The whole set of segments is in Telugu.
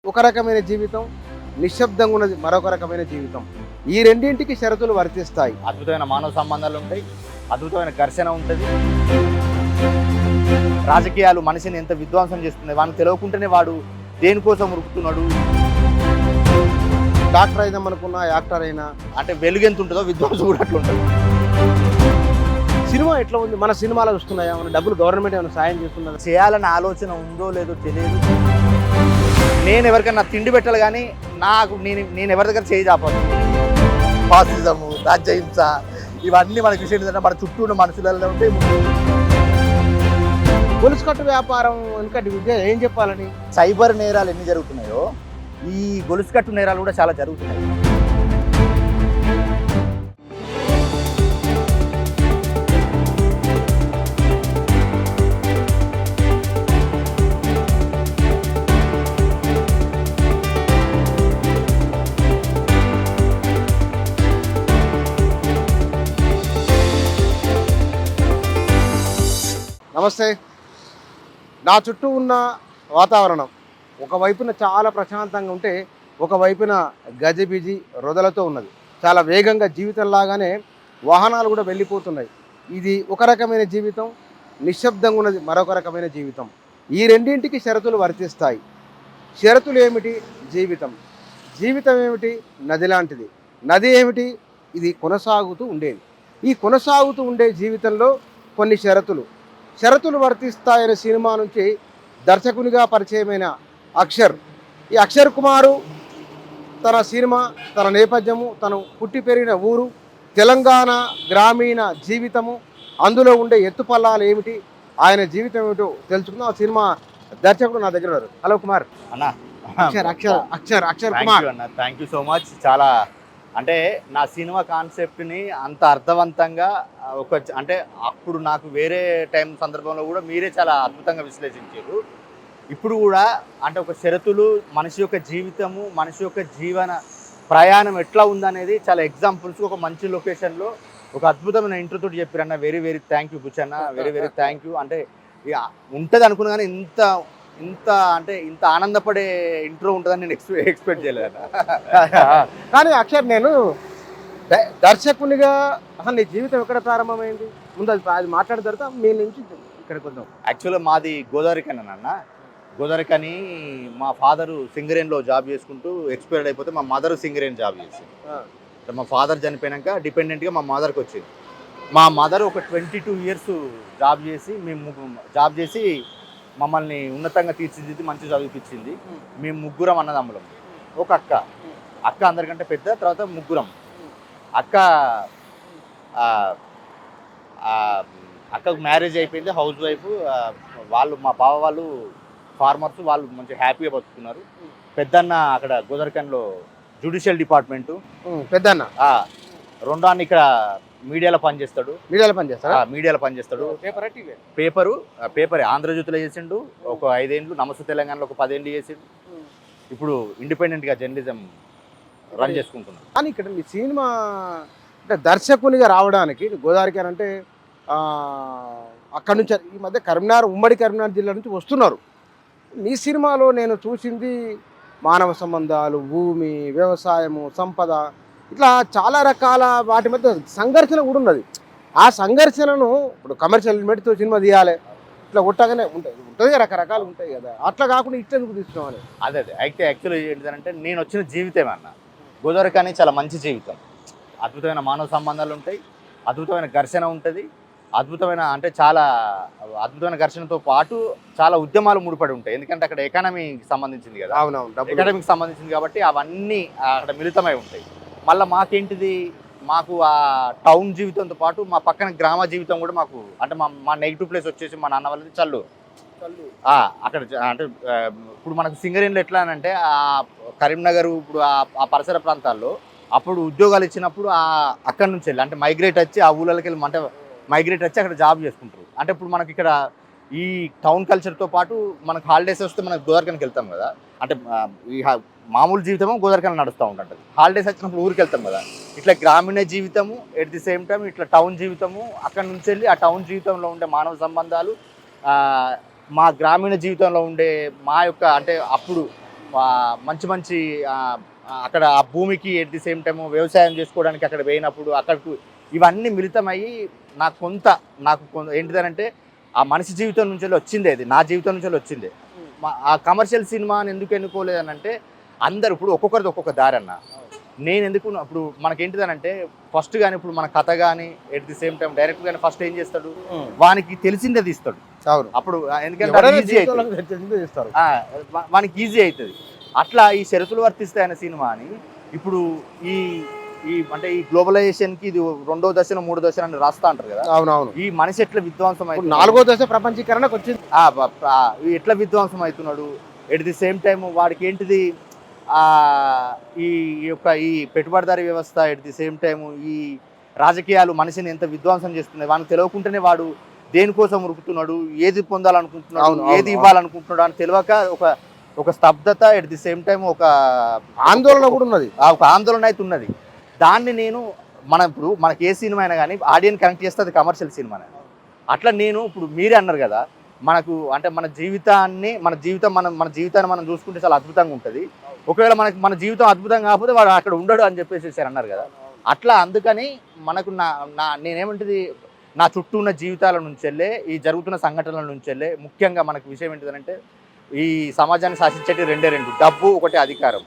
ఒక రకమైన జీవితం, నిశ్శబ్దంగా ఉన్నది మరొక రకమైన జీవితం. ఈ రెండింటికి షరతులు వర్తిస్తాయి. అద్భుతమైన మానవ సంబంధాలు ఉంటాయి, అద్భుతమైన ఘర్షణ ఉంటుంది. రాజకీయాలు మనిషిని ఎంత విధ్వంసం చేస్తున్నాయి, వాడిని తెలియకుంటేనే వాడు దేనికోసం ఉరుకుతున్నాడు. డాక్టర్ అయినా అనుకున్నా, యాక్టర్ అయినా, అంటే వెలుగు ఎంత ఉంటుందో విధ్వంసం కూడా అట్లా ఉంటుంది. సినిమా ఎట్లా ఉంది? మన సినిమాలు వస్తున్నాయా? మన డబ్బులు గవర్నమెంట్ ఏమైనా సాయం చేస్తున్నదా? చేయాలన్న ఆలోచన ఉందో లేదో తెలియదు. నేను ఎవరికైనా తిండి పెట్టాలి కానీ నేను ఎవరి దగ్గర చేయి చాపను. ఫాసిజము, రాజ్యహింస ఇవన్నీ మనకి విషయం ఏంటంటే మన చుట్టూ ఉన్న మనుషులలో ఉంటే. గొలుసుకట్టు వ్యాపారం ఎందుకంటే విద్య ఏం చెప్పాలని, సైబర్ నేరాలు ఎన్ని జరుగుతున్నాయో ఈ గొలుసుకట్టు నేరాలు కూడా చాలా జరుగుతున్నాయి. నమస్తే. నా చుట్టూ ఉన్న వాతావరణం ఒకవైపున చాలా ప్రశాంతంగా ఉంటే, ఒకవైపున గజిబిజి రొదలతో ఉన్నది. చాలా వేగంగా జీవితంలాగానే వాహనాలు కూడా వెళ్ళిపోతున్నాయి. ఇది ఒక రకమైన జీవితం, నిశ్శబ్దంగా ఉన్నది మరొక రకమైన జీవితం. ఈ రెండింటికి షరతులు వర్తిస్తాయి. షరతులు ఏమిటి? జీవితం. జీవితం ఏమిటి? నది లాంటిది. నది ఏమిటి? ఇది కొనసాగుతూ ఉండేది. ఈ కొనసాగుతూ ఉండే జీవితంలో కొన్ని షరతులు వర్తిస్తాయనే సినిమా నుంచి దర్శకునిగా పరిచయమైన అక్షర్, ఈ అక్షర్ కుమారు తన సినిమా, తన నేపథ్యము, తను పుట్టి పెరిగిన ఊరు, తెలంగాణ గ్రామీణ జీవితము, అందులో ఉండే ఎత్తుపల్లాలు ఏమిటి, ఆయన జీవితం ఏమిటో తెలుసుకుందాం. ఆ సినిమా దర్శకుడు నా దగ్గర ఉన్నారు. హలో కుమార్. అన్నా అక్షర్ కుమార్ అన్న, థ్యాంక్ యూ సో మచ్. చాలా అంటే నా సినిమా కాన్సెప్ట్ని అంత అర్థవంతంగా అంటే అప్పుడు నాకు వేరే టైం సందర్భంలో కూడా మీరే చాలా అద్భుతంగా విశ్లేషించారు. ఇప్పుడు కూడా అంటే ఒక షరతులు, మనిషి యొక్క జీవితము, మనిషి యొక్క జీవన ప్రయాణం ఎట్లా ఉందనేది చాలా ఎగ్జాంపుల్స్ ఒక మంచి లొకేషన్లో ఒక అద్భుతమైన ఇంట్రోతో చెప్పారన్న. Very very thank you Buchanna, very very thank you. అంటే ఉంటుంది అనుకున్నా కానీ ఇంత ఆనందపడే ఇంట్రో ఉంటుందని నేను ఎక్స్పెక్ట్ చేయలేదు. కానీ అక్షర్, నేను దర్శకునిగా అసలు నీ జీవితం ఎక్కడ ప్రారంభమైంది? ముందు అది మాట్లాడిన తర్వాత మీ నుంచి ఇక్కడికి వద్దాం. యాక్చువల్గా మాది గోదావరికని అన్న. గోదావరికని మా ఫాదరు సింగరేణిలో జాబ్ చేసుకుంటూ ఎక్స్పైర్డ్ అయిపోతే మా మదర్ సింగరేణి జాబ్ చేసింది. మా ఫాదర్ చనిపోయాక డిపెండెంట్గా మా మదర్కి వచ్చింది. మా మదర్ ఒక 22 years జాబ్ చేసి మమ్మల్ని ఉన్నతంగా తీర్చిదిద్ది మంచి చదివిపించింది. మేము ముగ్గురం అన్నదమ్ములం. ఒక అక్క అందరికంటే పెద్ద, తర్వాత ముగ్గురం. అక్కకు మ్యారేజ్ అయిపోయింది, హౌస్ వైఫ్. వాళ్ళు మా బావ వాళ్ళు ఫార్మర్స్, వాళ్ళు మంచి హ్యాపీగా బతుకుతున్నారు. పెద్దన్న అక్కడ గోదర్కన్లో జ్యుడిషియల్ డిపార్ట్మెంటు పెద్దన్న. రెండో అన్న ఇక్కడ మీడియాలో పనిచేస్తాడు. మీడియాలో పనిచేస్తాడు. పేపరే ఆంధ్రజ్యోతిలో చేసిండు ఒక 5 ఏళ్ళు, నమస్తే తెలంగాణలో ఒక 10 ఏళ్ళు చేసిండు. ఇప్పుడు ఇండిపెండెంట్గా జర్నలిజం రన్ చేసుకుంటున్నాడు. కానీ ఇక్కడ మీ సినిమా అంటే దర్శకునిగా రావడానికి గోదావరికి అంటే అక్కడి నుంచి ఈ మధ్య ఉమ్మడి కరీంనగర్ జిల్లా నుంచి వస్తున్నారు. మీ సినిమాలో నేను చూసింది మానవ సంబంధాలు, భూమి, వ్యవసాయము, సంపద, ఇట్లా చాలా రకాల వాటి మధ్య సంఘర్షణ కూడా ఉన్నది. ఆ సంఘర్షణను ఇప్పుడు కమర్షియల్ ఎలిమెంట్తో సినిమా తీయాలి, ఇట్లా కొట్టగానే ఉంటుంది రకరకాలు ఉంటాయి కదా, అట్లా కాకుండా ఇష్టం తీసుకోవాలి. అదే అయితే యాక్చువల్లీ ఏంటంటే నేను వచ్చిన జీవితం అన్న గోదావరికని చాలా మంచి జీవితం. అద్భుతమైన మానవ సంబంధాలు ఉంటాయి, అద్భుతమైన ఘర్షణ ఉంటుంది, చాలా అద్భుతమైన ఘర్షణతో పాటు చాలా ఉద్యమాలు ముడిపడి ఉంటాయి. ఎందుకంటే అక్కడ ఎకానమీకి సంబంధించింది కదా. ఎకానమీకి సంబంధించింది కాబట్టి అవన్నీ అక్కడ మిళితమై ఉంటాయి. మళ్ళీ మాకు ఆ టౌన్ జీవితంతో పాటు మా పక్కన గ్రామ జీవితం కూడా మాకు అంటే మా నెగిటివ్ ప్లేస్ వచ్చేసి మా నాన్న వాళ్ళది చల్లు. అక్కడ అంటే ఇప్పుడు మనకు సింగరేణిలో ఎట్లా అంటే ఆ కరీంనగర్, ఇప్పుడు ఆ పరిసర ప్రాంతాల్లో అప్పుడు ఉద్యోగాలు ఇచ్చినప్పుడు అక్కడి నుంచి వెళ్ళి అంటే మైగ్రేట్ వచ్చి ఆ ఊళ్ళకి వెళ్ళి అంటే మైగ్రేట్ వచ్చి అక్కడ జాబ్ చేసుకుంటారు. అంటే ఇప్పుడు మనకి ఇక్కడ ఈ టౌన్ కల్చర్తో పాటు మనకు హాలిడేస్ వస్తే మనకు గోదావరికనికి వెళ్తాం కదా. అంటే ఈ మామూలు జీవితము గోదావరికని నడుస్తూ ఉంటుంది. హాలిడేస్ వచ్చినప్పుడు ఊరికి వెళ్తాం కదా. ఇట్లా గ్రామీణ జీవితము ఎట్ ది సేమ్ టైం ఇట్లా టౌన్ జీవితము, అక్కడ నుంచి వెళ్ళి ఆ టౌన్ జీవితంలో ఉండే మానవ సంబంధాలు, మా గ్రామీణ జీవితంలో ఉండే మా యొక్క అంటే అప్పుడు మంచి మంచి అక్కడ ఆ భూమికి ఎట్ ది సేమ్ టైం వ్యవసాయం చేసుకోవడానికి అక్కడ పోయినప్పుడు అక్కడికి ఇవన్నీ మిళితమయ్యి నాకు ఏంటిదనంటే ఆ మనిషి జీవితం నుంచి వచ్చిందే, అది నా జీవితం నుంచి వచ్చిందే. ఆ కమర్షియల్ సినిమా అని ఎందుకు ఎన్నుకోలేదనంటే అందరు ఇప్పుడు ఒక్కొక్కరిది ఒక్కొక్క దారి అన్న. నేను ఎందుకు ఇప్పుడు మనకేంటిదనంటే ఫస్ట్ కానీ ఇప్పుడు మన కథ కానీ at the same time direct కానీ ఫస్ట్ ఏం చేస్తాడు, వానికి తెలిసిందే తీస్తాడు. అప్పుడు ఎందుకంటే వానికి ఈజీ అవుతుంది. అట్లా ఈ షరతులు వర్తిస్తాయన్న సినిమా అని ఇప్పుడు ఈ అంటే ఈ గ్లోబలైజేషన్ కి ఇది 2వ దశ 3వ దశ అని రాస్తా అంటారు కదా. అవునవును. ఈ మనిషి ఎట్లా విధ్వంసం అవుతుంది, 4వ దశ ప్రపంచీకరణకు వచ్చింది. ఎట్లా విధ్వంసం అవుతున్నాడు, ఎట్ ది సేమ్ టైం వాడికి ఏంటిది ఈ పెట్టుబడిదారీ వ్యవస్థ, ఎట్ ది సేమ్ టైం ఈ రాజకీయాలు మనిషిని ఎంత విధ్వంసం చేస్తున్నాయి. వానికి తెలియకుంటేనే వాడు దేనికోసం ఉరుకుతున్నాడు, ఏది పొందాలనుకుంటున్నాడు, ఏది ఇవ్వాలనుకుంటున్నాడు అని తెలియక ఒక స్తబ్దత, ఎట్ ది సేమ్ టైం ఒక ఆందోళన కూడా ఉన్నది. ఒక ఆందోళన అయితే ఉన్నది. దాన్ని నేను ఇప్పుడు మనకి ఏ సినిమా అయినా కానీ ఆడియన్స్ కనెక్ట్ చేస్తే అది కమర్షియల్ సినిమా. అట్లా నేను ఇప్పుడు మీరే అన్నారు కదా, మనకు అంటే మన జీవితాన్ని మనం చూసుకుంటే చాలా అద్భుతంగా ఉంటుంది. ఒకవేళ మన జీవితం అద్భుతం కాకపోతే వాడు అక్కడ ఉండడు అని చెప్పేసి అన్నారు కదా. అట్లా అందుకని మనకు నేనేమంటుంది నా చుట్టూ ఉన్న జీవితాల నుంచెల్లే, ఈ జరుగుతున్న సంఘటనల నుంచెల్లే ముఖ్యంగా మనకు విషయం ఏంటిదంటే ఈ సమాజాన్ని శాసించేటి రెండు, డబ్బు ఒకటి, అధికారం.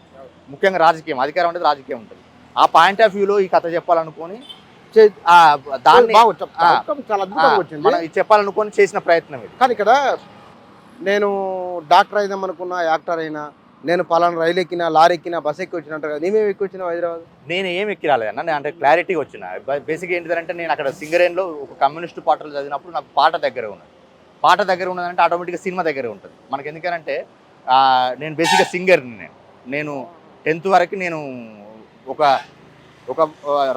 ముఖ్యంగా రాజకీయం. అధికారం అంటే రాజకీయం ఉంటుంది. ఆ పాయింట్ ఆఫ్ వ్యూలో ఈ కథ చెప్పాలనుకొని దాన్ని మనం చెప్పాలనుకొని చేసిన ప్రయత్నం ఇది. కానీ ఇక్కడ నేను డాక్టర్ అయిదాం అనుకున్నా, యాక్టర్ అయినా, నేను పలానా రైలు ఎక్కినా, లారీ ఎక్కినా, బస్ ఎక్కి వచ్చినట్టు కదా. నేమేమి ఎక్కి వచ్చినా హైదరాబాద్? నేను ఏమి ఎక్కి రాలేదన్న, నేను అంటే క్లారిటీగా వచ్చిన. బేసిక్గా ఏంటిదంటే నేను అక్కడ సింగరేన్లో ఒక కమ్యూనిస్టు పాటలు చదివినప్పుడు నాకు పాట దగ్గర ఉన్నదంటే ఆటోమేటిక్గా సినిమా దగ్గర ఉంటుంది మనకి. ఎందుకంటే నేను బేసిక్గా సింగర్ని. నేను 10th వరకు నేను ఒక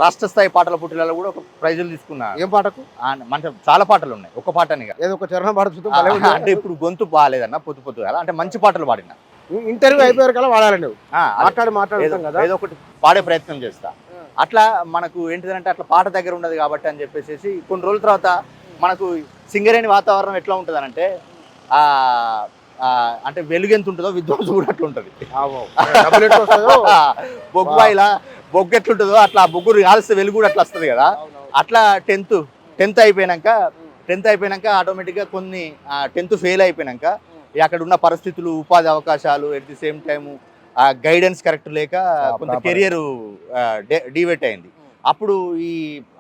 రాష్ట్ర స్థాయి పాటల పోటీలలో కూడా ఒక ప్రైజులు తీసుకున్నా. ఏం పాటకు? మంచి చాలా పాటలు ఉన్నాయి, ఒక పాటని ఏదో ఒక చరణం పాడుతూ. అంటే ఇప్పుడు గొంతు బాగాలేదన్న, పొద్దు అలా అంటే మంచి పాటలు పాడిన. ఇంటర్వ్యూ అయిపోయారు కదా వాడాలండి, ఏదో ఒకటి పాడే ప్రయత్నం చేస్తా. అట్లా మనకు ఏంటిదంటే అట్లా పాట దగ్గర ఉండదు కాబట్టి అని చెప్పేసి కొన్ని రోజుల తర్వాత మనకు సింగరేణి వాతావరణం ఎట్లా ఉంటుంది అంటే అంటే వెలుగు ఎంత ఉంటుందో విధ్వంసం కూడా అట్లా ఉంటుంది. బొగ్గు ఎట్లుంటుందో అట్లా బొగ్గు కాల్స్తే వెలుగు కూడా అట్లా వస్తుంది కదా. అట్లా టెన్త్ అయిపోయినాక ఆటోమేటిక్గా కొన్ని 10th ఫెయిల్ అయిపోయినాక అక్కడ ఉన్న పరిస్థితులు, ఉపాధి అవకాశాలు, at the same time guidance correct లేక కొంత కెరియర్ డివేట్ అయింది. అప్పుడు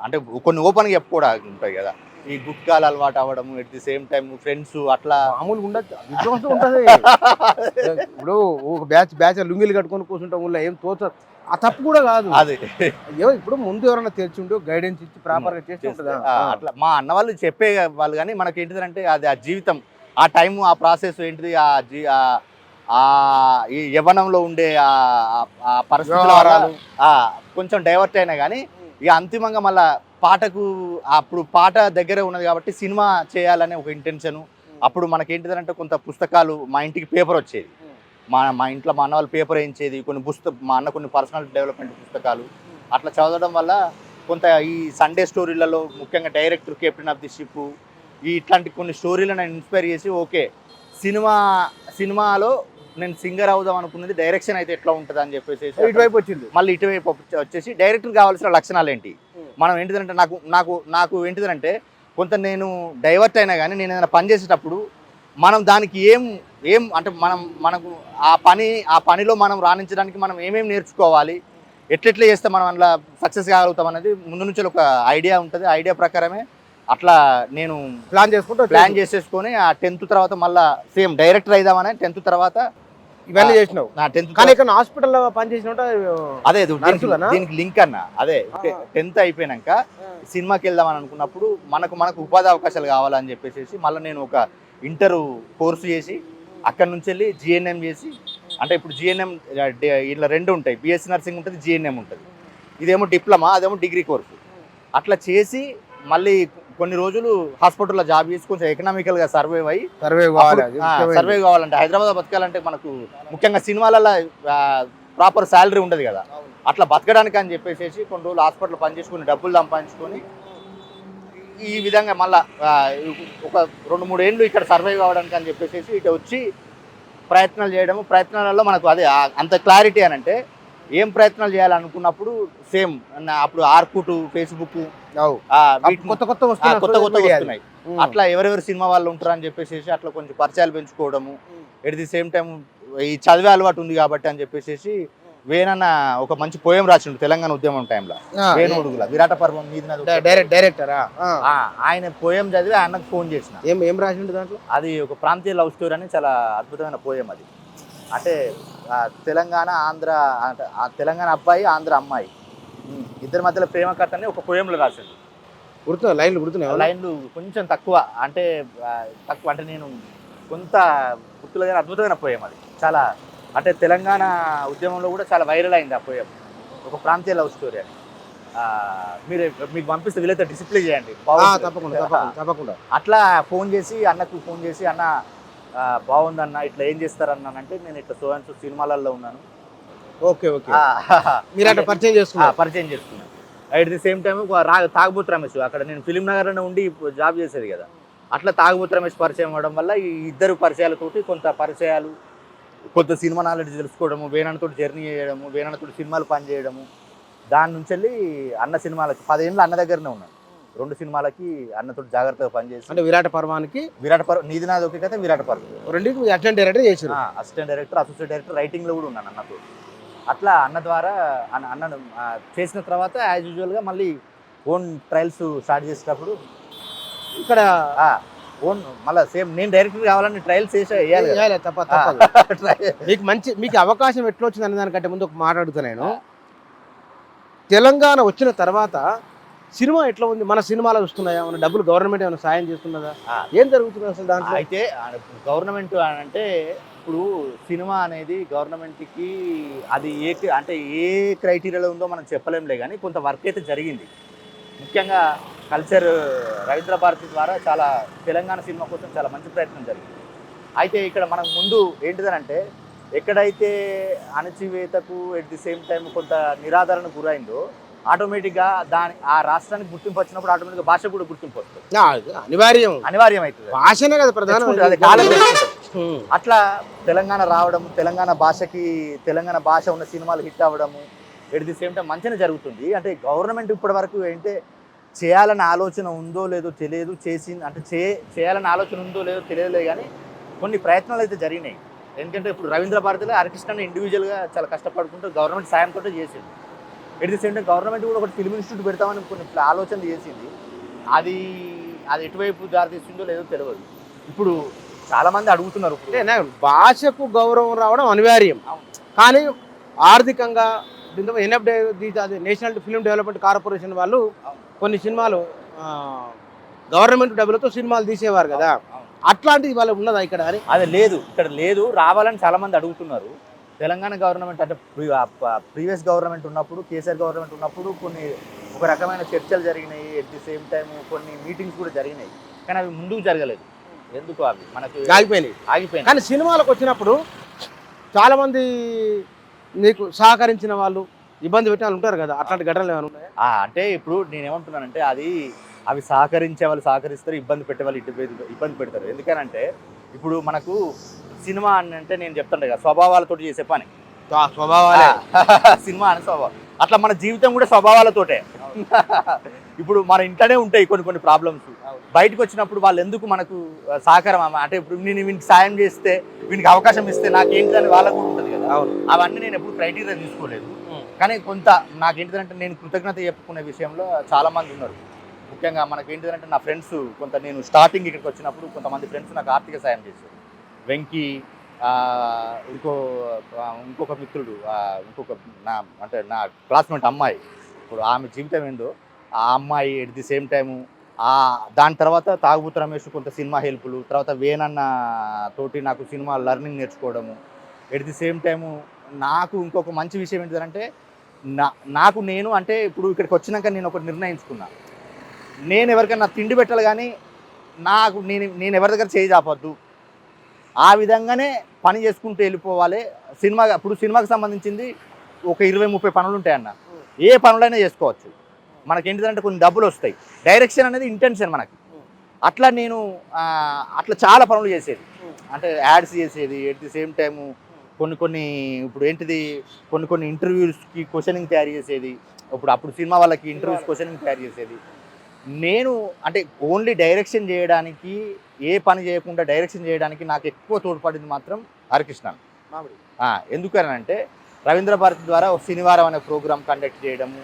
అంటే కొన్ని ఓపెన్గా చెప్పుకోవడానికి ఉంటాయి కదా, ఈ గుట్కాలు అలవాటు అవ్వడం, at the same time friends అట్లా మామూలుగా ఉండదు ఉంటుంది. ఇప్పుడు ఒక బ్యాచ్ లుంగిలు కట్టుకొని కూర్చుంటాం ఊళ్ళో, ఏం తోచదు. ఆ తప్పు కూడా కాదు అది. ఇప్పుడు ముందు ఎవరైనా తెలిసిండు గైడెన్స్ ఇచ్చి ప్రాపర్గా చేస్తే ఉంటుందా? అట్లా మా అన్న వాళ్ళు చెప్పే వాళ్ళు. కానీ మనకి ఏంటిదంటే అది ఆ జీవితం, ఆ టైము, ఆ ప్రాసెస్ ఏంటిది, ఈ యవ్వనంలో ఉండే ఆ పరిస్థితుల కొంచెం డైవర్ట్ అయినా కానీ ఇక అంతిమంగా మళ్ళీ పాటకు అప్పుడు పాట దగ్గరే ఉన్నది కాబట్టి సినిమా చేయాలనే ఒక ఇంటెన్షను. అప్పుడు మనకేంటిదంటే కొంత పుస్తకాలు, మా ఇంటికి పేపర్ వచ్చేది, మా ఇంట్లో మా అన్న వాళ్ళు పేపర్ వేయించేది, మా అన్న కొన్ని పర్సనల్ డెవలప్మెంట్ పుస్తకాలు అట్లా చదవడం వల్ల కొంత ఈ సండే స్టోరీలలో ముఖ్యంగా director captain of the ship ఇట్లాంటి కొన్ని స్టోరీలను నేను ఇన్స్పైర్ చేసి ఓకే సినిమాలో నేను సింగర్ అవుదాం అనుకున్నది, డైరెక్షన్ అయితే ఎట్లా ఉంటుంది అని చెప్పేసి ఇటువైపు వచ్చింది. మళ్ళీ ఇటువైపు వచ్చేసి డైరెక్టర్ కావాల్సిన లక్షణాలు ఏంటి, మనం ఏంటిదంటే నాకు ఏంటిదంటే కొంత నేను డైవర్ట్ అయినా కానీ నేను ఏదైనా పని చేసేటప్పుడు మనం దానికి ఏం అంటే మనకు ఆ పనిలో మనం రాణించడానికి మనం ఏమేమి నేర్చుకోవాలి, ఎట్లెట్లా చేస్తే మనం అందులో సక్సెస్ కాగలుగుతాం అనేది ముందు నుంచి ఒక ఐడియా ఉంటుంది. ఐడియా ప్రకారమే అట్లా నేను ప్లాన్ చేసేసుకొని ఆ 10th తర్వాత మళ్ళీ సేమ్ డైరెక్టర్ అయిదామని 10th తర్వాత ఇవన్నీ చేసినావు. హాస్పిటల్లో పనిచేసిన అదే దీనికి లింక్ అన్న. అదే 10th అయిపోయినాక సినిమాకి వెళ్దామని అనుకున్నప్పుడు మనకు ఉపాధి అవకాశాలు కావాలని చెప్పేసి మళ్ళీ నేను ఒక ఇంటర్ కోర్సు చేసి అక్కడి నుంచి వెళ్ళి జిఎన్ఎం చేసి, అంటే ఇప్పుడు జిఎన్ఎం ఇలా 2 ఉంటాయి, బిఎస్సీ నర్సింగ్ ఉంటుంది, జిఎన్ఎం ఉంటుంది. ఇదేమో డిప్లొమా, అదేమో డిగ్రీ కోర్సు. అట్లా చేసి మళ్ళీ కొన్ని రోజులు హాస్పిటల్లో జాబ్ చేసి కొంచెం ఎకనామికల్గా సర్వే కావాలంటే, హైదరాబాద్ బతకాలంటే మనకు ముఖ్యంగా సినిమాలలో ప్రాపర్ శాలరీ ఉండదు కదా, అట్లా బతకడానికి అని చెప్పేసి కొన్ని రోజులు హాస్పిటల్ పనిచేసుకుని డబ్బులు సంపాదించుకొని ఈ విధంగా మళ్ళీ ఒక 2-3 ఏళ్ళు ఇక్కడ సర్వే కావడానికి అని చెప్పేసి ఇటు వచ్చి ప్రయత్నాలు చేయడము, ప్రయత్నాలలో మనకు అదే అంత క్లారిటీ అని అంటే ఏం ప్రయత్నాలు చేయాలనుకున్నప్పుడు సేమ్ అప్పుడు ఆర్కుట్, ఫేస్బుక్ కొత్త కొత్త కొత్త వస్తున్నాయి. అట్లా ఎవరెవరు సినిమా వాళ్ళు ఉంటారు అని చెప్పేసి అట్లా కొంచెం పరిచయాలు పెంచుకోవడము. ఎట్ ది సేమ్ టైం ఈ చదివే అలవాటు ఉంది కాబట్టి అని చెప్పేసి వేనన్న ఒక మంచి పోయం రాసిండు తెలంగాణ ఉద్యమం టైంలో. వేణుడుగుల విరాట పర్వం మీద డైరెక్టరా ఆయన పోయం చదివి ఆయనకు ఫోన్ చేసిన. ఏం రాసిండు దాంట్లో? అది ఒక ప్రాంతీయ లవ్ స్టోరీ అని చాలా అద్భుతమైన పోయం అది. అంటే తెలంగాణ ఆంధ్ర, తెలంగాణ అబ్బాయి ఆంధ్ర అమ్మాయి ఇద్దరి మధ్యలో ప్రేమ కథని ఒక పోయంలో రాసిండు. లైన్లు కొంచెం తక్కువ అంటే నేను కొంత గుర్తులుగా అద్భుతమైన పోయం అది. చాలా అంటే తెలంగాణ ఉద్యమంలో కూడా చాలా వైరల్ అయింది ఆ పోయం. ఒక ప్రాంతీయ లవ్ స్టోరీ అని. మీకు పంపిస్తే వీలైతే డిసిప్లే చేయండి. తప్పకుండా. అట్లా అన్నకు ఫోన్ చేసి అన్న బాగుందన్న ఇట్లా ఏం చేస్తారన్నానంటే నేను ఇట్లా సో అండ్ సో సినిమాలలో ఉన్నాను. ఓకే మీరు అట్లా పరిచయం చేసుకున్నాను. అట్ ది సేమ్ టైం తాగుబోతు రమేష్ అక్కడ నేను ఫిలిం నగర్లో ఉండి జాబ్ చేసేది కదా, అట్లా తాగుబోతు రమేష్ పరిచయం అవ్వడం వల్ల ఈ ఇద్దరు పరిచయాలతోటి కొంత సినిమా నాలెడ్జ్ తెలుసుకోవడము, వేణన్నతో జర్నీ చేయడము, వేణన్నతో సినిమాలు పనిచేయడము. దాని నుంచి వెళ్ళి అన్న సినిమాలకి 10 ఏళ్ళు అన్న దగ్గరనే ఉన్నాను. 2 సినిమాలకి అన్నతో జాగ్రత్తగా పనిచేసి అంటే విరాట పర్వానికి నీది నాది ఒకే కథ విరాట పర్వం 2కి అసిస్టెంట్ డైరెక్టర్ చేశారు. అసిస్టెంట్ డైరెక్టర్, అసోసియేట్ డైరెక్టర్, రైటింగ్లో కూడా ఉన్నాను అన్నతో. అట్లా అన్న ద్వారా అన్నను చేసిన తర్వాత యాజ్ యూజువల్గా మళ్ళీ ఓన్ ట్రయల్స్ స్టార్ట్ చేసేటప్పుడు ఇక్కడ ఓన్ మళ్ళీ సేమ్ నేను డైరెక్టర్ కావాలని ట్రయల్స్ వేయాలి. మీకు అవకాశం ఎట్లా వచ్చింది అనే దానికంటే ముందు ఒక మాట అడుగుతా నేను. తెలంగాణ వచ్చిన తర్వాత సినిమా ఎట్లా ఉంది? మన సినిమాలు వస్తున్నాయా? మన డబ్బులు గవర్నమెంట్ ఏమైనా సాయం చేస్తున్నదా? ఏం జరుగుతుంది అసలు దాంట్లో? అయితే గవర్నమెంట్ అంటే ఇప్పుడు సినిమా అనేది గవర్నమెంట్కి అది ఏ క్రైటీరియాలో ఉందో మనం చెప్పలేంలే, కానీ కొంత వర్క్ అయితే జరిగింది. ముఖ్యంగా కల్చర్ రవీంద్ర భారతి ద్వారా చాలా తెలంగాణ సినిమా కోసం చాలా మంచి ప్రయత్నం జరిగింది. అయితే ఇక్కడ మనకు ముందు ఏంటిదనంటే ఎక్కడైతే అణచివేతకు ఎట్ ది సేమ్ టైం కొంత నిరాదరణకు గురైందో ఆటోమేటిక్గా ఆ రాష్ట్రానికి గుర్తింపు వచ్చినప్పుడు ఆటోమేటిక్గా భాష కూడా గుర్తింపు వస్తుంది. అనివార్యం అవుతుంది. భాషనే కదా ప్రధాన. అట్లా తెలంగాణ రావడం, తెలంగాణ భాష ఉన్న సినిమాలు హిట్ అవ్వడము ఎట్ ది సేమ్ టైం మంచిగా జరుగుతుంది. అంటే గవర్నమెంట్ ఇప్పటి వరకు ఏంటంటే చేయాలన్న ఆలోచన ఉందో లేదో తెలియదు, చేయాలన్న ఆలోచన ఉందో లేదో తెలియదులే, కానీ కొన్ని ప్రయత్నాలు అయితే జరిగినాయి. ఎందుకంటే ఇప్పుడు రవీంద్ర భారతిలో హరికృష్ణ ఇండివిజువల్గా చాలా కష్టపడుకుంటూ గవర్నమెంట్ సాయంతో చేసింది. At the same time government కూడా ఒకటి ఫిల్మ్ ఇన్స్టిట్యూట్ పెడతామని కొన్ని ఆలోచనలు చేసింది. అది ఎటువైపు దారితీస్తుందో లేదో తెలియదు. ఇప్పుడు చాలామంది అడుగుతున్నారు, ఇప్పుడు భాషకు గౌరవం రావడం అనివార్యం, కానీ ఆర్థికంగా నేషనల్ ఫిల్మ్ డెవలప్మెంట్ కార్పొరేషన్ వాళ్ళు కొన్ని సినిమాలు గవర్నమెంట్ డబ్బులతో సినిమాలు తీసేవారు కదా, అట్లాంటిది వాళ్ళు ఉన్నదా ఇక్కడ? అది లేదు, ఇక్కడ లేదు. రావాలని చాలామంది అడుగుతున్నారు. తెలంగాణ గవర్నమెంట్ అంటే ప్రీవియస్ గవర్నమెంట్ ఉన్నప్పుడు, కేసీఆర్ గవర్నమెంట్ ఉన్నప్పుడు ఒక రకమైన చర్చలు జరిగినాయి. ఎట్ ది సేమ్ టైం కొన్ని మీటింగ్స్ కూడా జరిగినాయి, కానీ అవి ముందుకు జరగలేదు. ఎందుకు అవి మనకు ఆగిపోయినాయి. కానీ సినిమాలకు వచ్చినప్పుడు చాలామంది నీకు సహకరించిన వాళ్ళు, ఇబ్బంది పెట్టిన వాళ్ళు ఉంటారు కదా, అట్లాంటి ఘటనలు ఏమైనా ఉన్నాయా? అంటే ఇప్పుడు నేనేమంటున్నానంటే అవి సహకరించే వాళ్ళు సహకరిస్తారు, ఇబ్బంది పెట్టే వాళ్ళు ఇబ్బంది పెడతారు. ఎందుకనంటే ఇప్పుడు మనకు సినిమా అని అంటే నేను చెప్తాను కదా, స్వభావాలతో చేసే పని. సినిమా అని స్వభావం, అట్లా మన జీవితం కూడా స్వభావాలతోటే. ఇప్పుడు మన ఇంట్లోనే ఉంటాయి కొన్ని ప్రాబ్లమ్స్. బయటకు వచ్చినప్పుడు వాళ్ళు ఎందుకు మనకు సహకారం అంటే ఇప్పుడు నేను వీనికి సాయం చేస్తే, వీనికి అవకాశం ఇస్తే నాకేంటిదని వాళ్ళకు కూడా ఉంటుంది కదా. అవన్నీ నేను ఎప్పుడు క్రైటీరియా తీసుకోలేదు. కానీ కొంత నాకేంటిదంటే నేను కృతజ్ఞత చెప్పుకునే విషయంలో చాలామంది ఉన్నారు. ముఖ్యంగా మనకేంటిదంటే నా ఫ్రెండ్స్ నేను స్టార్టింగ్ ఇక్కడికి వచ్చినప్పుడు కొంతమంది ఫ్రెండ్స్ నాకు ఆర్థిక సాయం చేశారు. వెంకీ, ఇంకొక మిత్రుడు, నా క్లాస్మేట్ అమ్మాయి, ఇప్పుడు ఆమె జీవితం ఏందో ఆ అమ్మాయి. ఎట్ ది సేమ్ టైము దాని తర్వాత తాగుబోతు రమేష్ కొంత సినిమా హెల్ప్లు, తర్వాత వేనన్న తోటి నాకు సినిమా లర్నింగ్ నేర్చుకోవడము. ఎట్ ది సేమ్ టైము నాకు ఇంకొక మంచి విషయం ఏంటంటే నాకు నేను అంటే ఇప్పుడు ఇక్కడికి వచ్చినాక నేను ఒకటి నిర్ణయించుకున్నా, నేను ఎవరికైనా తిండి పెట్టాలి, కానీ నేను ఎవరి దగ్గర చేయి చాపొద్దు. ఆ విధంగానే పని చేసుకుంటూ వెళ్ళిపోవాలి. ఇప్పుడు సినిమాకి సంబంధించింది ఒక 20-30 పనులు ఉంటాయన్న, ఏ పనులైనా చేసుకోవచ్చు. మనకేంటిదంటే కొన్ని డబ్బులు వస్తాయి. డైరెక్షన్ అనేది ఇంటెన్షన్ మనకి. అట్లా నేను అట్లా చాలా పనులు చేసేది. అంటే యాడ్స్ చేసేది, ఎట్ ది సేమ్ టైము కొన్ని ఇప్పుడు ఏంటిది కొన్ని ఇంటర్వ్యూస్కి క్వశ్చనింగ్ తయారు చేసేది, అప్పుడు సినిమా వాళ్ళకి ఇంటర్వ్యూస్ క్వశ్చనింగ్ తయారు చేసేది. నేను అంటే ఓన్లీ డైరెక్షన్ చేయడానికి, ఏ పని చేయకుండా డైరెక్షన్ చేయడానికి నాకు ఎక్కువ తోడ్పడింది మాత్రం హరికృష్ణ. ఎందుకనంటే రవీంద్ర భారతి ద్వారా ఒక శనివారం అనే ప్రోగ్రామ్ కండక్ట్ చేయడము,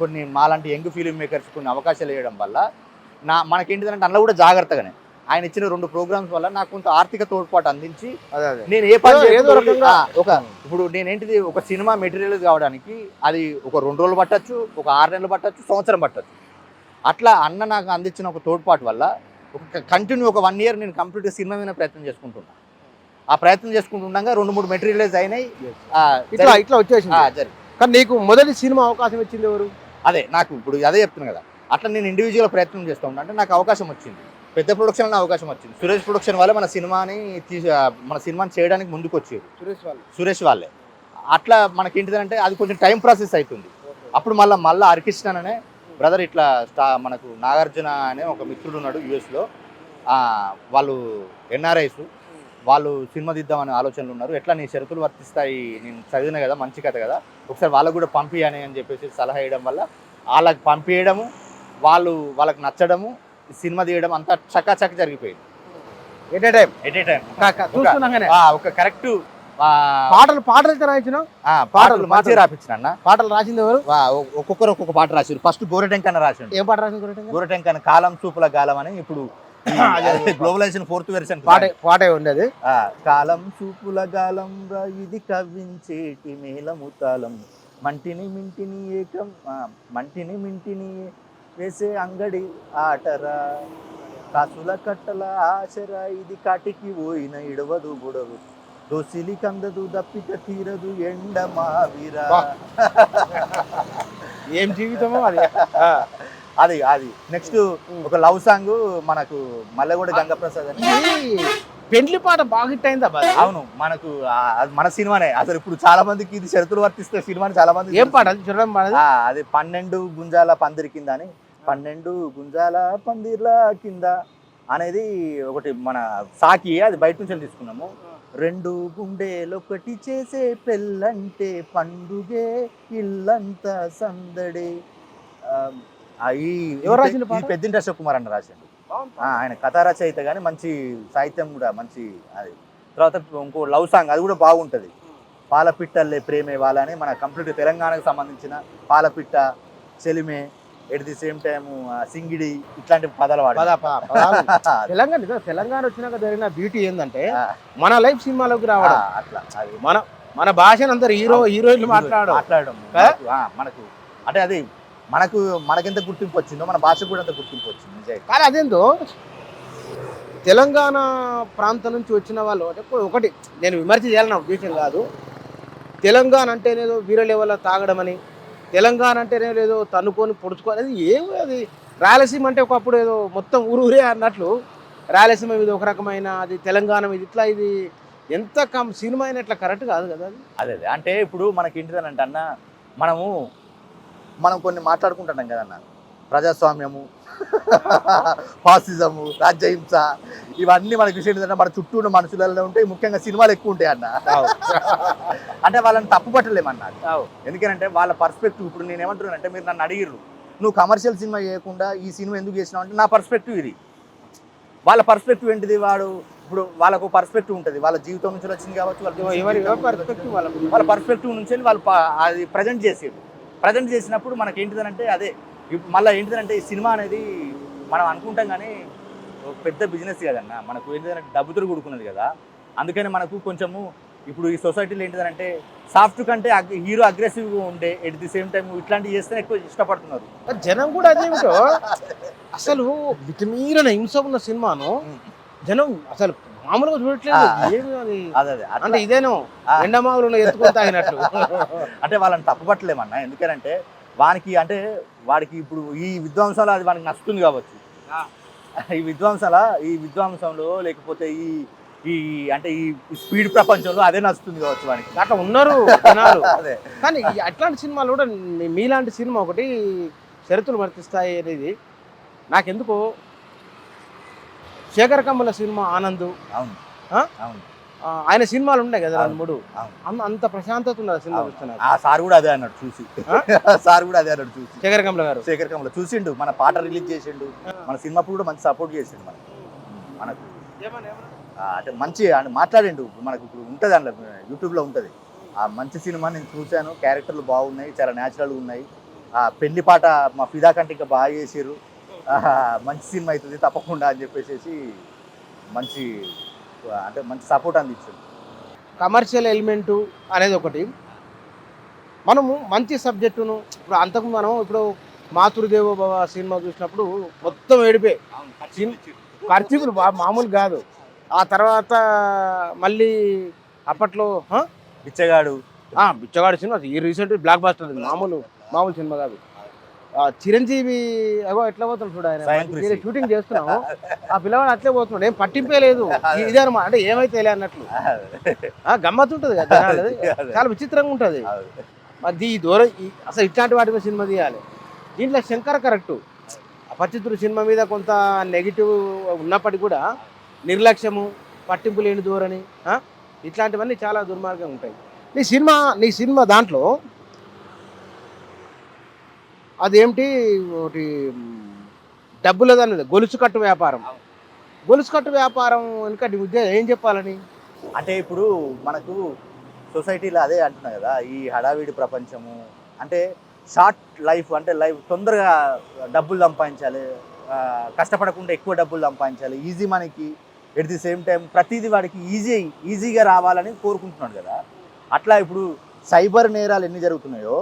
కొన్ని మాలాంటి యంగ్ ఫిలిం మేకర్స్ కొన్ని అవకాశాలు ఇవ్వడం వల్ల మనకేంటిదంటే అందులో కూడా జాగ్రత్తగానే ఆయన ఇచ్చిన 2 ప్రోగ్రామ్స్ వల్ల నాకు కొంత ఆర్థిక తోడ్పాటు అందించి నేను ఏ పని ఇప్పుడు నేనేంటిది ఒక సినిమా మెటీరియల్ కావడానికి అది ఒక 2 రోజులు పట్టచ్చు, ఒక 6 నెలలు పట్టచ్చు, సంవత్సరం పట్టచ్చు. అట్లా అన్న నాకు అందించిన ఒక తోడ్పాటు వల్ల ఒక కంటిన్యూ ఒక 1 ఇయర్ నేను కంప్లీట్గా సినిమా మీద ప్రయత్నం చేసుకుంటున్నా. ఆ ప్రయత్నం చేసుకుంటుండగా 2-3 మెటీరియల్స్ అయినాయి, ఇట్లా వచ్చేసింది. కానీ నీకు మొదటి సినిమా అవకాశం వచ్చింది ఎవరు? అదే నాకు ఇప్పుడు అదే చెప్తున్నాను కదా, అట్లా నేను ఇండివిజువల్ ప్రయత్నం చేస్తూ ఉంటాను. అంటే నాకు అవకాశం వచ్చింది, పెద్ద ప్రొడక్షన్ అవకాశం వచ్చింది. సురేష్ ప్రొడక్షన్ వల్ల మన సినిమాని చేయడానికి ముందుకు వచ్చారు సురేష్ వాళ్ళే. అట్లా మనకేంటిదంటే అది కొంచెం టైం ప్రాసెస్ అవుతుంది. అప్పుడు మళ్ళీ హరికృష్ణ అనే బ్రదర్ ఇట్లా మనకు నాగార్జున అనే ఒక మిత్రుడు ఉన్నాడు యూఎస్లో, వాళ్ళు ఎన్ఆర్ఐస్, వాళ్ళు సినిమా తీద్దామనే ఆలోచనలు ఉన్నారు. ఎట్లా నీ షరతులు వర్తిస్తాయి, నేను చదివిన కదా, మంచి కథ కదా, ఒకసారి వాళ్ళకు కూడా పంపియని అని చెప్పేసి సలహా వేయడం వల్ల వాళ్ళకి పంపించడము, వాళ్ళకి నచ్చడము, సినిమా తీయడం అంతా చక్క జరిగిపోయింది. ఎట్ ఏ టైం ఒక కరెక్ట్ పాటలు అయితే రాయించిన పాటలు మంచిగా రాపించిన అన్న. పాటలు రాసింది ఎవరు? ఒక్కొక్కరు ఒక్కొక్క పాట రాశారు. ఫస్ట్ గోరటెంకన్న రాసిండు. ఏం పాట రాసింది? గోరటెంకన్న కాలం చూపుల గాలం అని ఇప్పుడు గ్లోబలైజేషన్ 4th వెర్షన్ పాటే ఉండేది. కాలం చూపుల గాలం రా ఇది కవ్వించేటి మేళముతాలం, మంటిని మింటిని వేసే అంగడి ఆటరా, కాసుల కట్టల ఆశరా ఇది కాటికి పోయిన ఇడవదు బుడవు, దోసిలి కందదు దప్పిక తీరదు ఎండ మావిరా. ఏం జీవితమో అది నెక్స్ట్ ఒక లవ్ సాంగ్ మనకు మల్లెగూడ గంగప్రసాద్ అని పెండ్లి పాట బాగా హిట్ అయిందా? అవును, మనకు మన సినిమానే. అసలు ఇప్పుడు చాలా మందికి ఇది షరతులు వర్తిస్తే సినిమాని చాలా మంది ఏం పాట అది చూడడం అది 12 గుంజాల పందిరి కింద అని, 12 గుంజాల పందిర్ల కింద అనేది ఒకటి మన సాకి, అది బయట నుంచి తీసుకున్నాము. 2 గుండెలొకటి చేసే పెళ్ళంటే పండుగే ఇల్లంతా సందడే. ఈ పెద్దింటి అశోక్ కుమార్ అన్న రాసిండు. ఆయన కథా రచయిత కానీ మంచి సాహిత్యం కూడా మంచి. అది తర్వాత ఇంకో లవ్ సాంగ్ అది కూడా బాగుంటుంది, పాలపిట్టల్లే ప్రేమే వాళ్ళ అని, మన కంప్లీట్ తెలంగాణకు సంబంధించిన పాలపిట్ట, చెలిమే, ఎట్ ది సేమ్ టైమ్ సింగిడి, ఇట్లాంటి పదాలు వాడు. తెలంగాణ వచ్చినాక జరిగిన బ్యూటీ ఏంటంటే మన లైఫ్ సినిమాలోకి రావడం. అట్లా అది మన భాషను అందరు హీరోయిన్లు మాట్లాడడం మనకు అంటే అది మనకెంత గుర్తింపు వచ్చిందో మన భాషకు కూడా అంత గుర్తింపు వచ్చింది. కానీ అదేందో తెలంగాణ ప్రాంతం నుంచి వచ్చిన వాళ్ళు అంటే ఒకటి నేను విమర్శ చేయాలని ఉద్దేశం కాదు, తెలంగాణ అంటేనేదో వీర లెవెల్లో తాగడం అని, తెలంగాణ అంటేనే లేదో తన్నుకొని పొడుచుకొని, అది ఏమో అది రాయలసీమ అంటే ఒకప్పుడు ఏదో మొత్తం ఊరే అన్నట్లు రాయలసీమ ఇది ఒక రకమైన, అది తెలంగాణ ఇది ఇట్లా, ఇది ఎంత సినిమా అయినా ఇట్లా కరెక్ట్ కాదు కదా అది. అదే అంటే ఇప్పుడు మనకి ఏంటిదనంటే అన్న, మనం కొన్ని మాట్లాడుకుంటున్నాం కదన్న, ప్రజాస్వామ్యము, ఫాసిజము, రాజ్యహింస, ఇవన్నీ మనకి విషయం ఏంటంటే మన చుట్టూ ఉన్న మనుషులలో ఉంటాయి, ముఖ్యంగా సినిమాలు ఎక్కువ ఉంటాయి అన్న. అంటే వాళ్ళని తప్పు పట్టలేమన్నా, ఎందుకంటే వాళ్ళ పర్స్పెక్టివ్. ఇప్పుడు నేను ఏమంటున్నానంటే, మీరు నన్ను అడిగిర్రు నువ్వు కమర్షియల్ సినిమా చేయకుండా ఈ సినిమా ఎందుకు చేసినావు అంటే, నా పర్స్పెక్టివ్ ఇది. వాళ్ళ పర్స్పెక్టివ్ ఏంటిది, ఇప్పుడు వాళ్ళకు పర్స్పెక్టివ్ ఉంటుంది, వాళ్ళ జీవితం నుంచి వచ్చింది కావచ్చు, వాళ్ళ పర్స్పెక్టివ్ నుంచి వాళ్ళు అది ప్రజెంట్ చేసినప్పుడు మనకి ఏంటిదనంటే అదే మళ్ళీ ఏంటిదంటే ఈ సినిమా అనేది మనం అనుకుంటాం కానీ పెద్ద బిజినెస్ కదన్న, మనకు ఏంటిదంటే డబ్బుతో కూడుకున్నది కదా. అందుకని మనకు కొంచెము ఇప్పుడు ఈ సొసైటీలో ఏంటిదంటే సాఫ్ట్ కంటే హీరో అగ్రెసివ్గా ఉండే, ఎట్ ది సేమ్ టైం ఇట్లాంటివి చేస్తేనే ఎక్కువ ఇష్టపడుతున్నారు జనం కూడా. అదేమిటో అసలు మితిమీరిన హింస ఉన్న సినిమాను జనం అసలు మామూలుగా చూడట్లేదు. ఏమి అది అంటే ఇదేనో ఎండమావులు ఎత్తుకొని తాగినట్లు. అంటే వాళ్ళని తప్పుపట్టలేమన్నా, ఎందుకంటే వాడికి ఇప్పుడు ఈ విద్వాంసంలో అది వానికి నచ్చుతుంది కావచ్చు, ఈ విద్వాంసంలో లేకపోతే ఈ అంటే ఈ స్పీడ్ ప్రపంచంలో అదే నచ్చుతుంది కావచ్చు వానికి. అట్లా ఉన్నారు జనాలు. అదే కానీ అట్లాంటి సినిమాలు కూడా మీలాంటి సినిమా ఒకటి షరతులు వర్తిస్తాయి అనేది నాకెందుకో. శేఖర్ కమ్ముల సినిమా ఆనంద్, అవును, అవును. ఆయన సినిమాలు ఉన్నాయి కదా 2-3 అవును. అంత ప్రశాంతత ఉన్నది సినిమా చూస్తున్నారు. ఆ సార్ కూడా అదే అన్నాడు చూసి. సార్ కూడా అదే అన్నాడు చూసి. శేఖర్ కమల గారు చూసిండు, మన పాట రిలీజ్ చేసిండు, మన సినిమా కూడా మంచి సపోర్ట్ చేసిండు మనకు. అంటే మంచి మాట్లాడిండు. మనకు ఇప్పుడు ఉంటుంది అందులో, యూట్యూబ్లో ఉంటుంది. ఆ మంచి సినిమా నేను చూశాను, క్యారెక్టర్లు బాగున్నాయి, చాలా న్యాచురల్గా ఉన్నాయి. ఆ పెళ్లి పాట మా ఫిదా కంటే ఇంకా బాగా చేసారు, మంచి సినిమా అవుతుంది తప్పకుండా అని చెప్పేసి మంచి అంటే మంచి సపోర్ట్ అందించాడు. కమర్షియల్ ఎలిమెంటు అనేది ఒకటి. మనము మంచి సబ్జెక్టును ఇప్పుడు అంతకు మనం ఇప్పుడు మాతృదేవో భవ సినిమా చూసినప్పుడు మొత్తం ఏడిపే ఖర్చులు మామూలు కాదు. ఆ తర్వాత మళ్ళీ అప్పట్లో బిచ్చగాడు బిచ్చగాడు సినిమా ఈ రీసెంట్ బ్లాక్ బాస్టర్, మామూలు సినిమా కాదు. చిరంజీవి ఏగో ఎట్లా పోతున్నాడు చూడు, ఆయన షూటింగ్ చేస్తున్నాము, ఆ పిల్లవాడు అట్లే పోతున్నాడు, ఏం పట్టింపే లేదు. ఇదే అనమాట, అంటే ఏమైతే తెలియ అన్నట్లు గమ్మత్తు ఉంటుంది కదా జనాలది, చాలా విచిత్రంగా ఉంటుంది. అది దూరం అసలు ఇట్లాంటి వాటి మీద సినిమా తీయాలి. దీంట్లో శంకర్ కరెక్టు, అపరిచితుడు సినిమా మీద కొంత నెగిటివ్ ఉన్నప్పటికీ కూడా నిర్లక్ష్యము, పట్టింపు లేని ధోరణి, ఇట్లాంటివన్నీ చాలా దుర్మార్గంగా ఉంటాయి. నీ సినిమా దాంట్లో అదేమిటి ఒకటి డబ్బుల దాని గొలుసు కట్టు వ్యాపారం వెనుక నీ ఉద్దేశం ఏం చెప్పాలని? అంటే ఇప్పుడు మనకు సొసైటీలో అదే అంటున్నా కదా, ఈ హడావిడి ప్రపంచము, అంటే షార్ట్ లైఫ్, అంటే లైఫ్ తొందరగా డబ్బులు సంపాదించాలి, కష్టపడకుండా ఎక్కువ డబ్బులు సంపాదించాలి, ఈజీ మనకి, ఎట్ ది సేమ్ టైం ప్రతిదీ వాడికి ఈజీగా రావాలని కోరుకుంటున్నాడు కదా. అట్లా ఇప్పుడు సైబర్ నేరాలు ఎన్ని జరుగుతున్నాయో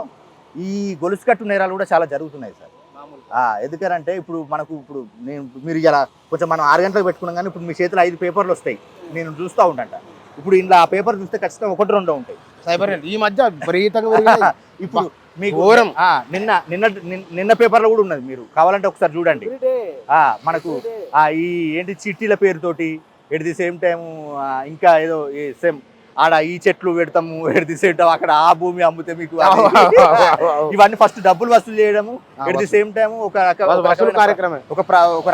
ఈ గొలుసు కట్టు నేరాలు కూడా చాలా జరుగుతున్నాయి సార్. ఎందుకంటే ఇప్పుడు మీరు ఇలా కొంచెం మనం 6 గంటలకు పెట్టుకున్నాం, కానీ ఇప్పుడు మీ చేతిలో 5 పేపర్లు వస్తాయి, నేను చూస్తూ ఉంటాంట. ఇప్పుడు ఇంట్లో ఆ పేపర్ చూస్తే ఖచ్చితంగా 1-2 ఉంటాయి. సైబర్ ఈ మధ్య విపరీతంగా ఇప్పుడు మీకు నిన్న పేపర్లో కూడా ఉన్నది, మీరు కావాలంటే ఒకసారి చూడండి. మనకు ఈ ఏంటి చిట్టీల పేరుతోటి, ఎట్ ది సేమ్ టైం ఇంకా ఏదో సేమ్ ఆడ ఈ చెట్లు పెడతాము, ఎట్ ది సేమ్ టైం అక్కడ ఆ భూమి అమ్మితే మీకు ఇవన్నీ ఫస్ట్ డబ్బులు వసూలు చేయడము, ఎట్ ది సేమ్ టైం ఒక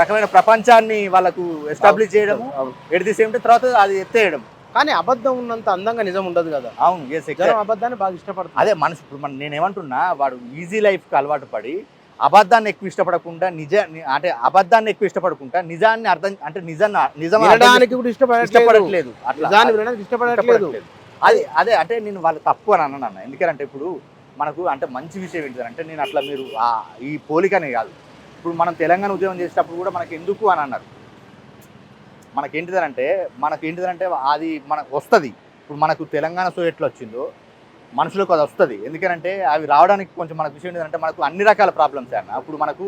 రకమైన ప్రపంచాన్ని వాళ్ళకు ఎస్టాబ్లిష్ చేయడము, ఎట్ ది సేమ్ టైం తర్వాత అది ఎత్తేయడం. కానీ అబద్ధం ఉన్నంత అందంగా నిజం ఉండదు కదా. అవును, అబద్ధాన్ని బాగా ఇష్టపడతాను. అదే మనసు. ఇప్పుడు నేనేమంటున్నా, వాడు ఈజీ లైఫ్కి అలవాటు పడి అబద్ధాన్ని ఎక్కువ ఇష్టపడకుండా అబద్ధాన్ని ఎక్కువ ఇష్టపడకుండా నిజాన్ని ఇష్టపడట్లేదు. అదే అంటే నేను వాళ్ళు తప్పు అని అన్నాను. ఎందుకంటే ఇప్పుడు మనకు అంటే మంచి విషయం ఏంటంటే, నేను అట్లా మీరు ఈ పోలికనే కాదు, ఇప్పుడు మనం తెలంగాణ ఉద్యమం చేసేటప్పుడు కూడా మనకి ఎందుకు అని అన్నారు. మనకేంటిదనంటే అది మనకు వస్తుంది. ఇప్పుడు మనకు తెలంగాణ సో ఎట్లా వచ్చిందో మనుషులకు అది వస్తుంది. ఎందుకంటే అవి రావడానికి కొంచెం మనకు విషయం ఏంటంటే, మనకు అన్ని రకాల ప్రాబ్లమ్స్ అన్న. ఇప్పుడు మనకు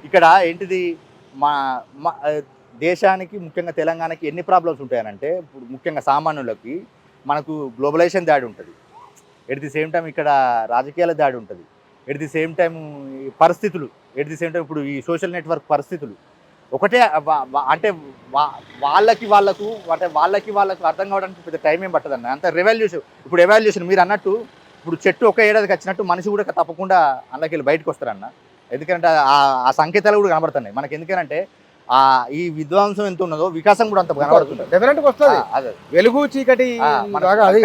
ఇక్కడ ఏంటిది, మా దేశానికి ముఖ్యంగా తెలంగాణకి ఎన్ని ప్రాబ్లమ్స్ ఉంటాయనంటే, ఇప్పుడు ముఖ్యంగా సామాన్యులకి మనకు గ్లోబలైజేషన్ దాడి ఉంటుంది, ఎట్ ది సేమ్ టైం ఇక్కడ రాజకీయాల దాడి ఉంటుంది, ఎట్ ది సేమ్ టైం పరిస్థితులు, ఎట్ ది సేమ్ టైం ఇప్పుడు ఈ సోషల్ నెట్వర్క్ పరిస్థితులు ఒకటే. అంటే వాళ్ళకి అర్థం కావడానికి పెద్ద టైం ఏం పట్టదన్న, అంత రెవల్యూషన్. ఇప్పుడు ఎవాల్యూషన్ మీరు అన్నట్టు, ఇప్పుడు చెట్టు ఒక ఏడాదికి వచ్చినట్టు మనిషి కూడా తప్పకుండా అందులోకి వెళ్ళి బయటకు వస్తారన్న. ఎందుకంటే ఆ సంకేతాలు కూడా కనబడుతున్నాయి మనకి. ఎందుకంటే ఈ విధ్వంసం ఎంత ఉన్నదో వికాసం కూడా అంత కనబడుతుంది. డెఫినెట్గా వస్తుంది, అదే వెలుగు చీకటి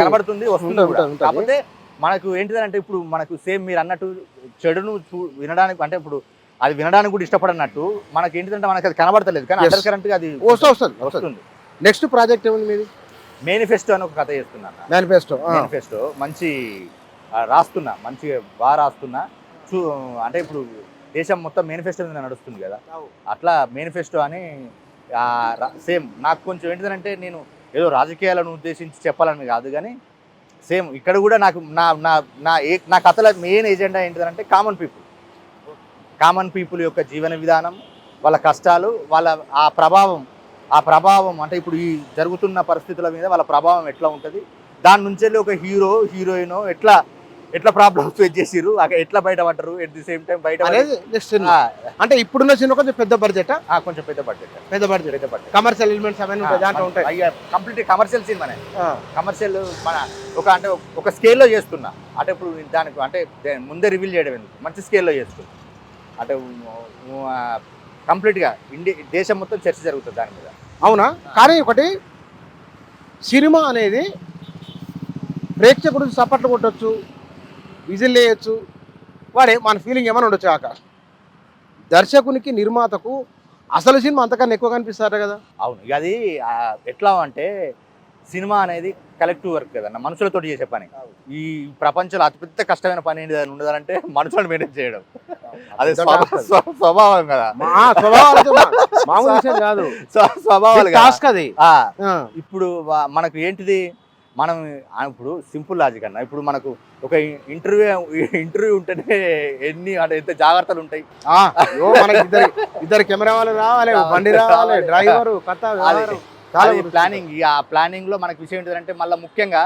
కనబడుతుంది, వస్తుంది. కాకపోతే మనకు ఏంటిదంటే, ఇప్పుడు మనకు సేమ్ మీరు అన్నట్టు చెడును వినడానికి, అంటే ఇప్పుడు అది వినడానికి కూడా ఇష్టపడనట్టు మనకి ఏంటిదంటే మనకి అది కనబడతలేదు, కానీ అండర్ కరెంట్ గా అది వస్తుంది. నెక్స్ట్ ప్రాజెక్ట్ ఏముంది మీది? మేనిఫెస్టో అని ఒక కథ చేస్తున్నాను. మేనిఫెస్టో మంచి రాస్తున్నా, మంచిగా బాగా రాస్తున్నా. అంటే ఇప్పుడు దేశం మొత్తం మేనిఫెస్టో మీద నడుస్తుంది కదా, అట్లా మేనిఫెస్టో అని సేమ్ నాకు కొంచెం ఏంటిదంటే, నేను ఏదో రాజకీయాలను ఉద్దేశించి చెప్పాలని కాదు, కానీ సేమ్ ఇక్కడ కూడా నాకు నా కథల మెయిన్ ఎజెండా ఏంటిదంటే కామన్ పీపుల్ యొక్క జీవన విధానం, వాళ్ళ కష్టాలు, వాళ్ళ ఆ ప్రభావం అంటే ఇప్పుడు ఈ జరుగుతున్న పరిస్థితుల మీద వాళ్ళ ప్రభావం ఎట్లా ఉంటుంది, దాని నుంచి వెళ్ళి ఒక హీరోయిన్ ఎట్లా ప్రాబ్లమ్స్ ఫేస్ చేసిరు, ఎట్లా బయటపడ్డారు, ఎట్ ది సేమ్ టైం బయట. అంటే ఇప్పుడున్న సినిమా కొంచెం పెద్ద బడ్జెట్, కొంచెం పెద్ద బడ్జెట్ కమర్షియల్ ఎలిమెంట్స్ అవన్నీ ఉంటాయి. కంప్లీట్ కమర్షియల్ సినిమానే, కమర్షియల్ మన ఒక స్కేల్లో చేస్తున్నా. అంటే ఇప్పుడు దానికి అంటే ముందే రివీల్ చేయడం ఎందుకు, మంచి స్కేల్లో చేస్తున్నా. అంటే కంప్లీట్గా దేశం మొత్తం చర్చ జరుగుతుంది దాని మీద. అవునా? కానీ ఒకటి సినిమా అనేది ప్రేక్షకుడు చప్పట్లు కొట్టొచ్చు, విజిల్ వేయచ్చు, వాడే మన ఫీలింగ్ ఏమైనా ఉండొచ్చు కాక దర్శకునికి నిర్మాతకు అసలు సినిమా అంతకన్నా ఎక్కువ కనిపిస్తారట కదా. అవును, ఇక అది ఎట్లా అంటే సినిమా అనేది కలెక్టివ్ వర్క్ కదన్న, మనుషులతో చేసే పని. ఈ ప్రపంచంలో అతిపెద్ద కష్టమైన పని ఏంటి ఉంటుందంటే మనుషులను మేనేజ్ చేయడం. అదే స్వభావం కదా, మామూలు విషయం కాదు, స్వభావాలు టాస్క్ అది. ఇప్పుడు మనకు ఏంటిది, మనం ఇప్పుడు సింపుల్ లాజిక్ అన్న, ఇప్పుడు మనకు ఒక ఇంటర్వ్యూ ఉంటేనే అంటే ఎంత జాగ్రత్తలు ఉంటాయి. ఇద్దరు కెమెరా వాళ్ళు రావాలి, బండి రావాలి, డ్రైవరు, ప్లానింగ్. ఆ ప్లానింగ్ లో మనకు విషయం ఏంటంటే మళ్ళీ ముఖ్యంగా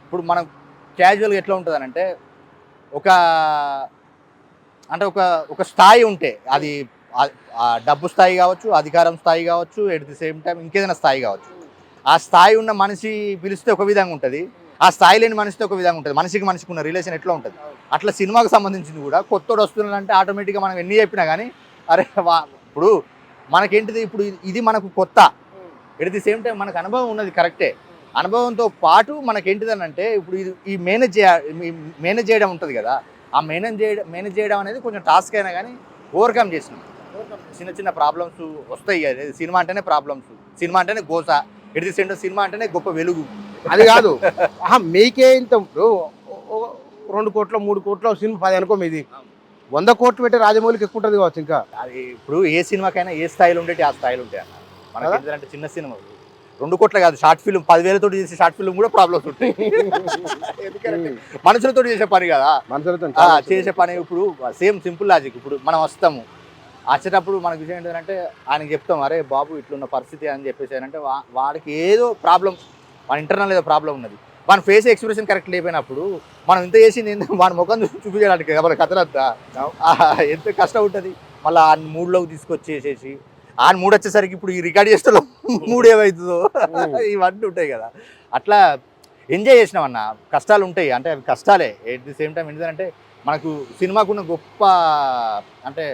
ఇప్పుడు మనం క్యాజువల్గా ఎట్లా ఉంటుంది అంటే ఒక స్థాయి ఉంటే, అది డబ్బు స్థాయి కావచ్చు, అధికారం స్థాయి కావచ్చు, ఎట్ ది సేమ్ టైం ఇంకేదైనా స్థాయి కావచ్చు. ఆ స్థాయి ఉన్న మనిషి పిలిస్తే ఒక విధంగా ఉంటుంది, ఆ స్థాయి లేని మనిషితో ఒక విధంగా ఉంటుంది. మనిషికి ఉన్న రిలేషన్ ఎట్లా ఉంటుంది, అట్లా సినిమాకు సంబంధించింది కూడా. కొత్తోడు వస్తున్నాడంటే ఆటోమేటిక్గా మనం ఎన్ని చెప్పినా కానీ అరే ఇప్పుడు మనకేంటిది, ఇప్పుడు ఇది మనకు కొత్త, ఎట్ ది సేమ్ టైం మనకు అనుభవం ఉన్నది కరెక్టే. అనుభవంతో పాటు మనకేంటిదని అంటే ఇప్పుడు ఈ మేనేజ్ చేయడం ఉంటుంది కదా, ఆ మేనేజ్ చేయడం అనేది కొంచెం టాస్క్ అయినా కానీ ఓవర్కమ్ చేసినాం. చిన్న చిన్న ప్రాబ్లమ్స్ వస్తాయి. సినిమా అంటేనే ప్రాబ్లమ్స్, సినిమా అంటేనే గోస, at the same time cinema అంటేనే గొప్ప వెలుగు. అది కాదు మీకే ఇంత 2 కోట్లు 3 కోట్లు సినిమా 10 అనుకో, మీది 100 కోట్లు పెట్టి రాజమౌళికి ఎక్కువ ఉంటుంది కావచ్చు. ఇంకా అది ఇప్పుడు ఏ సినిమాకైనా ఏ స్థాయిలో ఉండేటి ఆ స్థాయిలో ఉంటాయి అన్న. మనకి ఏంటంటే చిన్న సినిమా 2 కోట్ల కాదు, షార్ట్ ఫిల్మ్ 10,000 తోటి చేసే షార్ట్ ఫిల్మ్ కూడా ప్రాబ్లమ్స్ ఉంటాయి. ఎందుకంటే మనుషులతో చేసే పని కదా, మనుషులతో చేసే పని. ఇప్పుడు సేమ్ సింపుల్ లాజిక్, ఇప్పుడు మనం వస్తాము వచ్చేటప్పుడు మనకు విషయం ఏంటంటే ఆయనకి చెప్తాం, అరే బాబు ఇట్లున్న పరిస్థితి అని చెప్పేసి అంటే వాడికి ఏదో ప్రాబ్లం, మన ఇంటర్నల్ ఏదో ప్రాబ్లం ఉన్నది, మన ఫేస్ ఎక్స్ప్రెషన్ కరెక్ట్ లేకపోయినప్పుడు మనం ఇంత చేసింది వాడి ముఖం చూపించడానికి మన కథనంతా ఎంత కష్టం ఉంటుంది. మళ్ళీ ఆ మూడ్లోకి తీసుకొచ్చేసేసి ఆ మూడు వచ్చేసరికి ఇప్పుడు ఈ రికార్డ్ చేస్తే మూడు ఏమవుతుందో ఇవన్నీ ఉంటాయి కదా. అట్లా ఎంజాయ్ చేసినామన్న. కష్టాలు ఉంటాయి అంటే అవి కష్టాలే, ఎట్ ది సేమ్ టైం ఏంటంటే మనకు సినిమాకున్న గొప్ప అంటే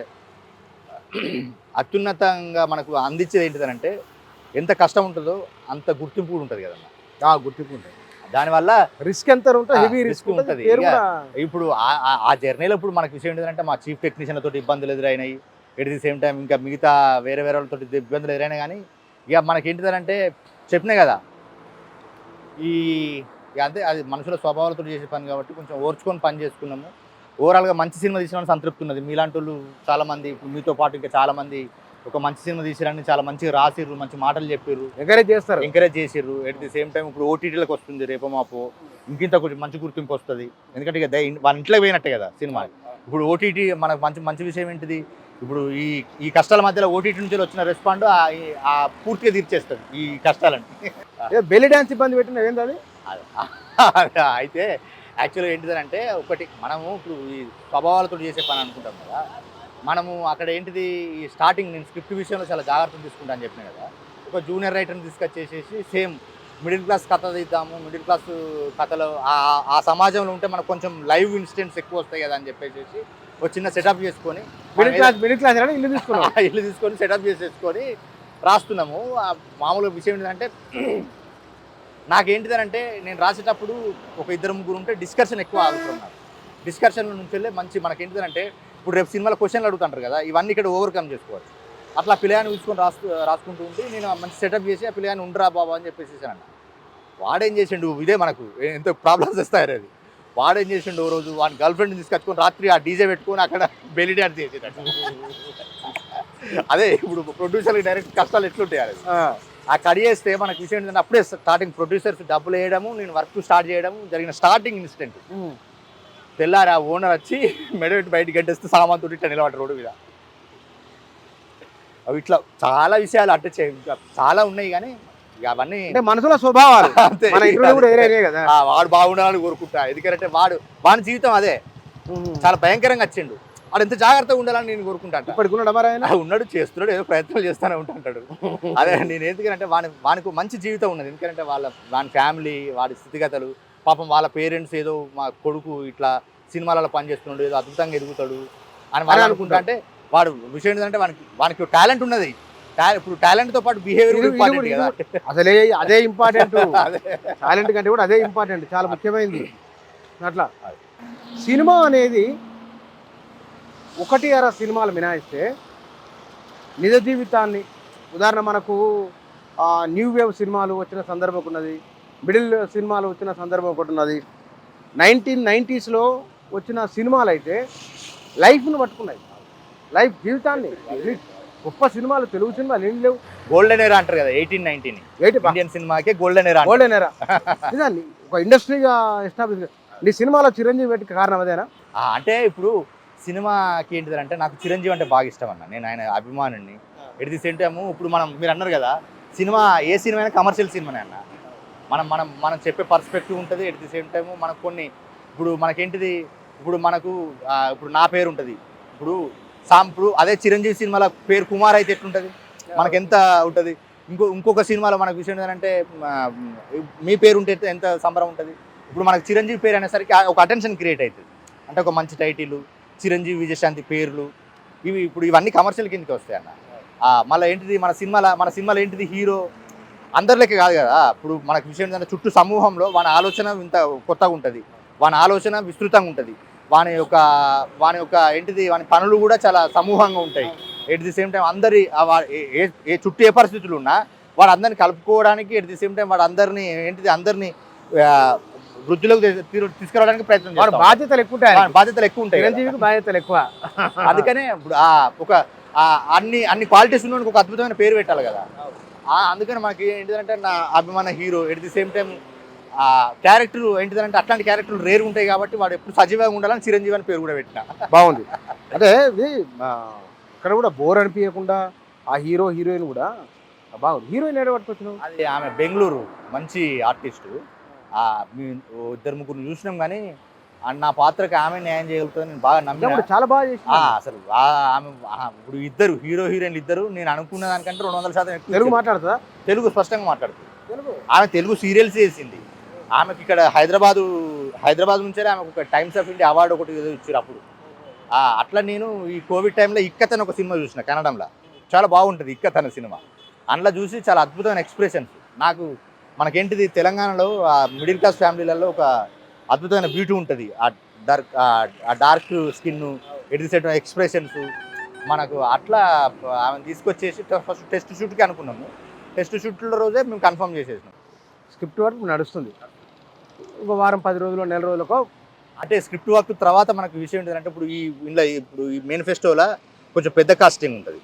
అత్యున్నతంగా మనకు అందించేది ఏంటిదనంటే ఎంత కష్టం ఉంటుందో అంత గుర్తింపు కూడా ఉంటుంది కదన్న. గుర్తింపు ఉంటుంది, దానివల్ల రిస్క్ ఎంత ఉంటుంది, హెవీ రిస్క్ ఉంటుంది. ఇప్పుడు ఆ జర్నీలో ఇప్పుడు మనకు విషయం ఏంటంటే మా చీఫ్ టెక్నీషియన్లతో ఇబ్బందులు ఎదురైనాయి, ఎట్ ది సేమ్ టైం ఇంకా మిగతా వేరే వాళ్ళతో ఇబ్బందులు ఎదురైనా కానీ ఇక మనకి ఏంటిదనంటే చెప్పినాయి కదా, అంతే అది మనుషుల స్వభావాలతో చేసే పని కాబట్టి కొంచెం ఓర్చుకొని పని చేసుకున్నాము. ఓవరాల్గా మంచి సినిమా తీసిన సంతృప్తి ఉన్నది. మీలాంటి వాళ్ళు చాలామంది, ఇప్పుడు మీతో పాటు ఇంకా చాలామంది ఒక మంచి సినిమా తీసిరని చాలా మంచిగా రాసిర్రు, మంచి మాటలు చెప్పారు, ఎంకరేజ్ చేసిర్రు. ఎట్ ది సేమ్ టైం ఇప్పుడు ఓటీటీలకు వస్తుంది రేపో మాపో, ఇంకింత కొంచెం మంచి గుర్తింపు వస్తుంది. ఎందుకంటే ఇక వాళ్ళ ఇంట్లో పోయినట్టే కదా సినిమా. ఇప్పుడు ఓటీటీ మనకు మంచి విషయం ఏంటిది, ఇప్పుడు ఈ కష్టాల మధ్యలో ఓటీటీ నుంచి వచ్చిన రెస్పాండ్ పూర్తిగా తీర్చేస్తుంది ఈ కష్టాలని. బెల్లి డ్యాన్స్ ఇబ్బంది పెట్టిన ఏంటది అయితే యాక్చువల్గా ఏంటిదంటే ఒకటి మనము ఇప్పుడు ఈ స్వభావాలతో చేసే పని అనుకుంటాం కదా, మనము అక్కడ ఏంటిది ఈ స్టార్టింగ్ నేను స్క్రిప్ట్ విషయంలో చాలా జాగ్రత్తలు తీసుకుంటా అని చెప్పిన కదా, ఒక జూనియర్ రైటర్ని తీసుకొచ్చేసేసి సేమ్ మిడిల్ క్లాస్ కథ తీద్దాము, మిడిల్ క్లాస్ కథలో ఆ సమాజంలో ఉంటే మనకు కొంచెం లైవ్ ఇన్సిడెంట్స్ ఎక్కువ వస్తాయి కదా అని చెప్పేసి ఒక చిన్న సెటప్ చేసుకొని మిడిల్ క్లాస్ ఇల్లు తీసుకొని సెటప్ చేసేసుకొని రాస్తున్నాము. మామూలుగా విషయం ఏంటంటే నాకేంటిదనంటే నేను రాసేటప్పుడు ఒక 2-3 ఉంటే డిస్కషన్ ఎక్కువ అవసరం. నాకు డిస్కషన్ నుంచి వెళ్ళే మంచి మనకేంటిదంటే ఇప్పుడు రేపు సినిమాలో క్వశ్చన్లు అడుగుతుంటారు కదా, ఇవన్నీ ఇక్కడ ఓవర్కమ్ చేసుకోవచ్చు. అట్లా పిల్లగాని తీసుకొని రాసుకుంటూ ఉంటే నేను మంచి సెటప్ చేసి ఆ పిల్లగాని ఉండరా బాబా అని చెప్పేసేసానంట. వాడేం చేసిండు, ఇదే మనకు ఎంత ప్రాబ్లమ్స్ వస్తాయి అది. వాడేం చేసిండు, ఓ రోజు వాడి గర్ల్ ఫ్రెండ్ తీసుకొచ్చుకొని రాత్రి ఆ డీజే పెట్టుకొని అక్కడ బెల్లి డ్యాన్స్ చేసేటట్టు. అదే ఇప్పుడు ప్రొడ్యూసర్కి డైరెక్ట్ కష్టాలు ఎట్లుంటాయి అది. ఆ కట్ చేస్తే మనకు విషయం ఏంటంటే అప్పుడే స్టార్టింగ్ ప్రొడ్యూసర్స్ డబ్బులు వేయడము, నేను వర్క్ స్టార్ట్ చేయడము జరిగిన స్టార్టింగ్ ఇన్సిడెంట్. తెల్లారి ఆ ఓనర్ వచ్చి మెడబెట్టి బయటికి గంటేస్తే సామాన్తో ఇట్లా నిలబడ్డ రోడ్డు మీద. అవి ఇట్లా చాలా విషయాలు అంటే చాలా ఉన్నాయి కానీ అవన్నీ మనసులో స్వభావాలు అంతే. వాడు బాగుండాలని కోరుకుంటా, ఎందుకంటే వాడి జీవితం అదే చాలా భయంకరంగా వచ్చిండు. వాడు ఎంత జాగ్రత్తగా ఉండాలని నేను కోరుకుంటాను. ఉన్నాడు, చేస్తున్నాడు, ఏదో ప్రయత్నాలు చేస్తూనే ఉంటాడు. అదే నేను ఎందుకంటే వానికి మంచి జీవితం ఉన్నది. ఎందుకంటే వాని ఫ్యామిలీ, వాడి స్థితిగతులు, పాపం వాళ్ళ పేరెంట్స్ ఏదో మా కొడుకు ఇట్లా సినిమాలలో పనిచేస్తున్నాడు, ఏదో అద్భుతంగా ఎదుగుతాడు అని వాళ్ళు అనుకుంటా. అంటే వాడు విషయం ఏంటంటే వానికి టాలెంట్ ఉన్నది, ఇప్పుడు టాలెంట్ తో పాటు బిహేవియర్ ఇది- ఇంపార్టెంట్ ఇది కదా. అసలే అదే ఇంపార్టెంట్. టాలెంట్ కంటే కూడా అదే ఇంపార్టెంట్, చాలా ముఖ్యమైనది. అట్లా సినిమా అనేది ఒకటి అర సినిమాలు మినాయిస్తే నిజ జీవితాన్ని, ఉదాహరణ మనకు న్యూ వేవ్ సినిమాలు వచ్చిన సందర్భం ఒకటి ఉన్నది, మిడిల్ సినిమాలు వచ్చిన సందర్భం ఒకటి ఉన్నది. 1990s వచ్చిన సినిమాలు అయితే లైఫ్ను పట్టుకున్నాయి, లైఫ్ జీవితాన్ని. గొప్ప సినిమాలు, తెలుగు సినిమాలు ఏం లేవు. గోల్డెన్ ఎరా అంటారు కదా 1890 ఇండియన్ సినిమాకే గోల్డెన్ ఎరా. గోల్డెన్ ఎరా నిజాన్ని ఒక ఇండస్ట్రీగా ఎస్టాబ్లిష్. నీ సినిమాలో చిరంజీవి పెట్టి కారణం అదేనా? అంటే ఇప్పుడు సినిమాకి ఏంటిది అంటే నాకు చిరంజీవి అంటే బాగా ఇష్టం అన్న, నేను ఆయన అభిమానుడిని. ఎట్ ది సేమ్ టైము ఇప్పుడు మీరు అన్నారు కదా సినిమా, ఏ సినిమా అయినా కమర్షియల్ సినిమానే అన్న. మనం చెప్పే పర్స్పెక్టివ్ ఉంటుంది. ఎట్ ది సేమ్ టైము మనకు కొన్ని, ఇప్పుడు మనకేంటిది, ఇప్పుడు మనకు ఇప్పుడు నా పేరు ఉంటుంది, ఇప్పుడు ఇప్పుడు అదే చిరంజీవి సినిమాలో పేరు కుమార్ అయితే ఎట్లుంటుంది, మనకి ఎంత ఉంటుంది. ఇంకొక సినిమాలో మనకు విషయం ఏంటంటే మీ పేరు ఉంటే ఎంత సంబరం ఉంటుంది. ఇప్పుడు మనకు చిరంజీవి పేరు అనేసరికి ఒక అటెన్షన్ క్రియేట్ అవుతుంది. అంటే ఒక మంచి టైటిల్, చిరంజీవి విజయశాంతి పేర్లు, ఇప్పుడు ఇవన్నీ కమర్షియల్ కిందకి వస్తాయి అన్న. మళ్ళీ ఏంటిది మన సినిమాలో ఏంటిది, హీరో అందరిలోకి కాదు కదా. ఇప్పుడు మనకు విషయం ఏంటంటే చుట్టూ సమూహంలో వాని ఆలోచన ఇంత కొత్తగా ఉంటుంది, వాని ఆలోచన విస్తృతంగా ఉంటుంది, వాని యొక్క ఏంటిది వాని పనులు కూడా చాలా సమూహంగా ఉంటాయి. ఎట్ ది సేమ్ టైం అందరి చుట్టూ ఏ పరిస్థితులు ఉన్నా వాడు అందరిని కలుపుకోవడానికి, ఎట్ ది సేమ్ టైం వాడు అందరినీ వృద్ధిలోకి తీసుకురావడానికి ప్రయత్నం చేస్తాడు. బాధ్యతలు ఎక్కువ ఉంటాయి, చిరంజీవికి బాధ్యతలు ఎక్కువ. అందుకనే ఇప్పుడు ఒక అన్ని క్వాలిటీస్ ఉన్న ఒక అద్భుతమైన పేరు పెట్టాలి కదా. అందుకని మనకి ఏంటిదంటే నా అభిమాన hero, at the same time character ఏంటిదంటే అట్లాంటి క్యారెక్టర్లు రేరు ఉంటాయి కాబట్టి వాడు ఎప్పుడు సజీవంగా ఉండాలని చిరంజీవి అని పేరు కూడా పెట్టిన. బాగుంది. అంటే ఇది ఇక్కడ కూడా బోర్ అనిపించకుండా ఆ హీరో హీరోయిన్ కూడా బాగుంది. హీరోయిన్ ఏడ పట్టుకొచ్చినావు? అది ఆమె బెంగళూరు మంచి ఆర్టిస్టు. ఇద్దరు ముగ్గురు చూసినాం కానీ నా పాత్రకి ఆమె న్యాయం చేయగలుగుతుంది నేను బాగా నమ్మిన. చాలా బాగా చేసి అసలు ఆమె ఇప్పుడు ఇద్దరు హీరో హీరోయిన్లు ఇద్దరు నేను అనుకున్న దానికంటే 200% ఎక్కువ తెలుగు మాట్లాడుతుందా? తెలుగు స్పష్టంగా మాట్లాడుతుంది. ఆమె తెలుగు సీరియల్స్ చేసింది. ఆమెకి ఇక్కడ హైదరాబాద్ నుంచే ఆమెకు ఒక టైమ్స్ ఆఫ్ ఇండియా అవార్డు ఒకటి ఇచ్చారు అప్పుడు. అట్లా నేను ఈ కోవిడ్ టైంలో ఇక్కత్ అని ఒక సినిమా చూసిన కన్నడంలో, చాలా బాగుంటుంది ఇక్కత్ అనే సినిమా. అందులో చూసి చాలా అద్భుతమైన ఎక్స్ప్రెషన్స్. మనకేంటిది తెలంగాణలో మిడిల్ క్లాస్ ఫ్యామిలీలలో ఒక అద్భుతమైన బ్యూటీ ఉంటుంది. ఆ డార్క్ స్కిన్, ఎడిసెట్ ఎక్స్ప్రెషన్స్ మనకు అట్లా ఆమెను తీసుకొచ్చేసి ఫస్ట్ టెస్ట్ షూట్కి అనుకున్నాము. టెస్ట్ షూట్లో రోజే మేము కన్ఫర్మ్ చేసేసినాం. స్క్రిప్ట్ వర్క్ నడుస్తుంది, ఒక వారం 10 రోజులు నెల రోజులకో. అంటే స్క్రిప్ట్ వర్క్ తర్వాత మనకు విషయం ఏంటంటే ఇప్పుడు ఈ మేనిఫెస్టోలో కొంచెం పెద్ద కాస్టింగ్ ఉంటుంది.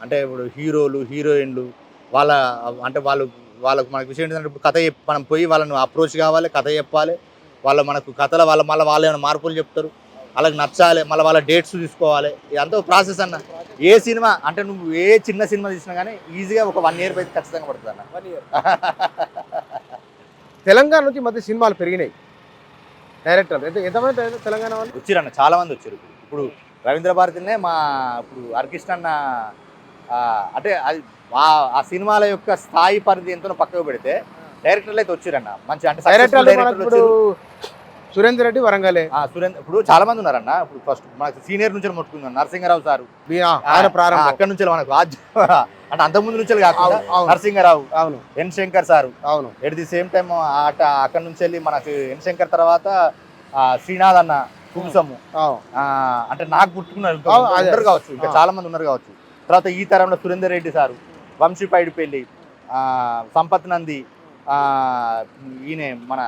అంటే ఇప్పుడు హీరోలు హీరోయిన్లు వాళ్ళకు మనకు విషయం ఏంటంటే ఇప్పుడు కథ మనం పోయి వాళ్ళను అప్రోచ్ కావాలి, కథ చెప్పాలి, మనకు కథలో వాళ్ళు ఏమైనా మార్పులు చెప్తారు, వాళ్ళకి నచ్చాలి, మళ్ళీ వాళ్ళ డేట్స్ తీసుకోవాలి. ఇదంతా ప్రాసెస్ అన్న. ఏ సినిమా అంటే నువ్వు ఏ చిన్న సినిమా తీసినా కానీ ఈజీగా ఒక 1 year అయితే ఖచ్చితంగా పడుతుంది అన్న. 1 year. తెలంగాణ నుంచి మధ్య సినిమాలు పెరిగినాయి. డైరెక్టర్ ఎంతమంది తెలంగాణ వాళ్ళు వచ్చిరన్న, చాలా మంది వచ్చారు. ఇప్పుడు రవీంద్ర భారతినే ఇప్పుడు హరికృష్ణ అన్న అంటే అది ఆ సినిమాల యొక్క స్థాయి పరిధి ఎంతో పక్కకు పెడితే డైరెక్టర్లు అయితే వచ్చిరన్న మంచి. అంటే సురేందర్ రెడ్డి వరంగలే, ఇప్పుడు చాలా మంది ఉన్నారన్న. ఇప్పుడు ఫస్ట్ మనకు సీనియర్ నుంచి మొట్టుకుందాం నరసింహరావు సారు, అక్కడ నుంచి మనకు అంటే అంతకుముందు నుంచి కాకుండా నరసింహరావు, అవును, ఎన్ శంకర్ సారు, అవును. ఎట్ ది సేమ్ టైం అక్కడ నుంచి వెళ్ళి మనకు ఎన్ శంకర్ తర్వాత శ్రీనాథ్ అన్న, కుంసము, అంటే నాకు పుట్టుకున్నారు కావచ్చు, ఇంకా చాలా మంది ఉన్నారు కావచ్చు. తర్వాత ఈ తరంలో సురేందర్ రెడ్డి సారు, వంశీపైడిపల్లి, సంపత్ నంది, ఈయన మన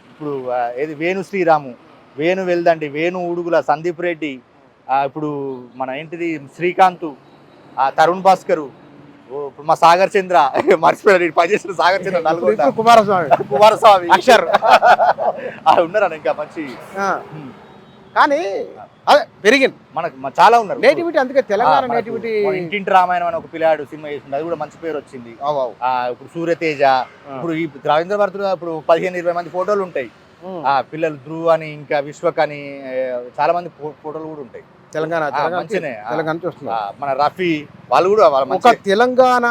ఇప్పుడు ఏది వేణు శ్రీరాము, వేణు వెల్దండి, వేణు ఉడుగుల సందీప్ రెడ్డి, ఇప్పుడు మన ఏంటిది శ్రీకాంత్, తరుణ్ భాస్కరు, ఇప్పుడు మా సాగర్ చంద్ర, మర్చిపోయాడు పనిచేసిన సాగర్ చంద్ర, నల్గొండ కుమారస్వామి అక్షర్ ఉన్నారన్న. ఇంకా మంచి కానీ అదే పెరిగింది మనకు చాలా ఉన్నారు నేటివిటీ. అందుకే తెలంగాణ నేటివిటీ. ఇంటింటి రామాయణం అని ఒక పిల్లాడు సినిమా చేసింది, అది కూడా మంచి పేరు వచ్చింది. ఇప్పుడు సూర్యతేజ, ఇప్పుడు ఈ రవీంద్ర భారతిలో ఇప్పుడు 15-20 మంది ఫోటోలు ఉంటాయి. పిల్లలు ధ్రువ్ అని, ఇంకా విశ్వక్ అని చాలా మంది ఫోటోలు కూడా ఉంటాయి. తెలంగాణ మంచినే. మన రఫీ వాళ్ళు కూడా తెలంగాణ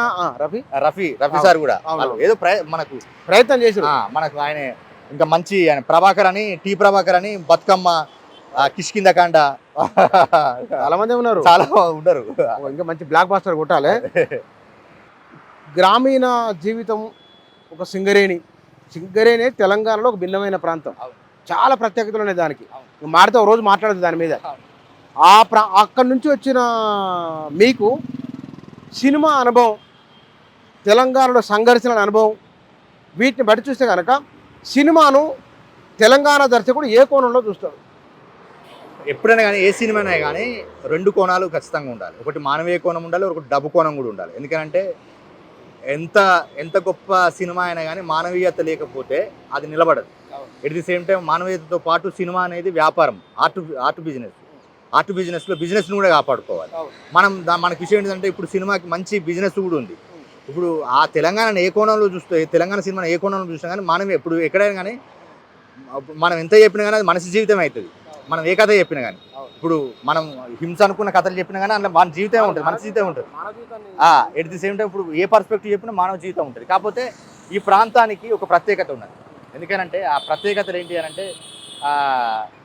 రఫీ సార్ కూడా ఏదో మనకు ప్రయత్నం చేశారు. మనకు ఆయన ఇంకా మంచి ఆయన ప్రభాకర్ అని, టీ ప్రభాకర్ అని, బతుకమ్మ, కిష్కిందకాండ, చాలా మంది ఉన్నారు, చాలా ఉన్నారు. ఇంకా మంచి బ్లాక్ బాస్టర్ కొట్టాలి. గ్రామీణ జీవితం ఒక సింగరేణి తెలంగాణలో ఒక భిన్నమైన ప్రాంతం. అవును. చాలా ప్రత్యేకతలు ఉన్నాయి దానికి. అవును. మాడితే ఒక రోజు మాట్లాడదు దాని మీద. అవును. అక్కడి నుంచి వచ్చిన మీకు సినిమా అనుభవం, తెలంగాణలో సంఘర్షణ అనుభవం, వీటిని బట్టి చూస్తే కనుక సినిమాను తెలంగాణ దర్శకుడు ఏ కోణంలో చూస్తాడు? ఎప్పుడైనా కానీ ఏ సినిమానే కానీ 2 కోణాలు ఖచ్చితంగా ఉండాలి. ఒకటి మానవీయ కోణం ఉండాలి, ఒకటి డబ్బు కోణం కూడా ఉండాలి. ఎందుకంటే ఎంత ఎంత గొప్ప సినిమా అయినా కానీ మానవీయత లేకపోతే అది నిలబడదు. ఎట్ ది సేమ్ టైం మానవీయతతో పాటు సినిమా అనేది వ్యాపారం, ఆర్ట్ బిజినెస్లో బిజినెస్ను కూడా కాపాడుకోవాలి. మనకి విషయం ఏంటంటే ఇప్పుడు సినిమాకి మంచి బిజినెస్ కూడా ఉంది. ఇప్పుడు ఆ తెలంగాణను ఏ కోణంలో చూస్తే, తెలంగాణ సినిమాని ఏ కోణంలో చూసినా కానీ మానవీయ, ఇప్పుడు ఎక్కడైనా కానీ మనం ఎంత చెప్పినా కానీ అది మనిషి జీవితం అవుతుంది. మనం ఏ కథ చెప్పినా కానీ, ఇప్పుడు మనం హింస అనుకున్న కథలు చెప్పినా కానీ అందులో మన జీవితం ఉంటుంది, మనిషి జీవితం ఉంటుంది. ఎట్ ది సేమ్ టైం ఇప్పుడు ఏ పర్స్పెక్టివ్ చెప్పినా మానవ జీవితం ఉంటుంది. కాకపోతే ఈ ప్రాంతానికి ఒక ప్రత్యేకత ఉన్నది. ఎందుకంటే ఆ ప్రత్యేకతలు ఏంటి అని అంటే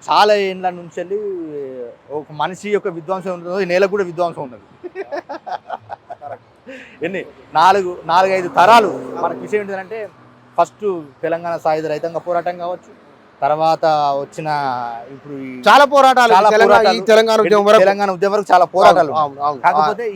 చాలా ఏళ్ళ నుంచి వెళ్ళి ఒక మనిషి యొక్క విధ్వంసం ఉంటుందో ఈ నేలకు కూడా విధ్వంసం ఉన్నది. ఎన్ని 4-5 తరాలు. మనకు విషయం ఏంటంటే ఫస్ట్ తెలంగాణ సాయుధ రైతాంగ పోరాటం కావచ్చు, తర్వాత వచ్చిన ఇప్పుడు చాలా పోరాటాలు, తెలంగాణ ఉద్యమం వరకు చాలా పోరాటాలు. కాకపోతే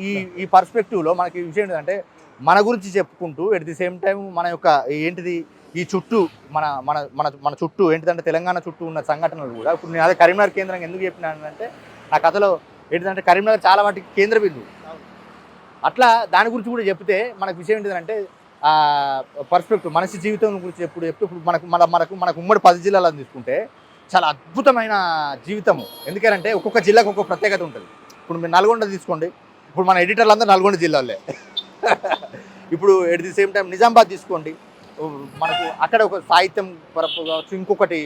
ఈ పర్స్పెక్టివ్ లో మనకి విషయం ఏంటంటే మన గురించి చెప్పుకుంటూ ఎట్ ది సేమ్ టైం మన యొక్క ఏంటిది ఈ చుట్టూ మన మన మన మన చుట్టూ ఏంటిదంటే తెలంగాణ చుట్టూ ఉన్న సంఘటనలు కూడా, ఇప్పుడు నేను అదే కరీంనగర్ కేంద్రంగా ఎందుకు చెప్పినానంటే నా కథలో ఏంటిదంటే కరీంనగర్ చాలా వాటికి కేంద్ర బిందువు. అట్లా దాని గురించి కూడా చెప్తే మనకు విషయం ఏంటిదంటే పర్స్పెక్టివ్ మనిషి జీవితం గురించి ఎప్పుడు ఇప్పుడు మనకు ఉమ్మడి 10 జిల్లాలను తీసుకుంటే చాలా అద్భుతమైన జీవితము. ఎందుకంటే ఒక్కొక్క జిల్లాకు ఒక్కొక్క ప్రత్యేకత ఉంటుంది. ఇప్పుడు మీరు నల్గొండ తీసుకోండి, ఇప్పుడు మన ఎడిటర్లు అందరూ నల్గొండ జిల్లాలే. ఇప్పుడు at the same time Nizamabad తీసుకోండి, మనకు అక్కడ ఒక సాహిత్యం కావచ్చు, ఇంకొకటి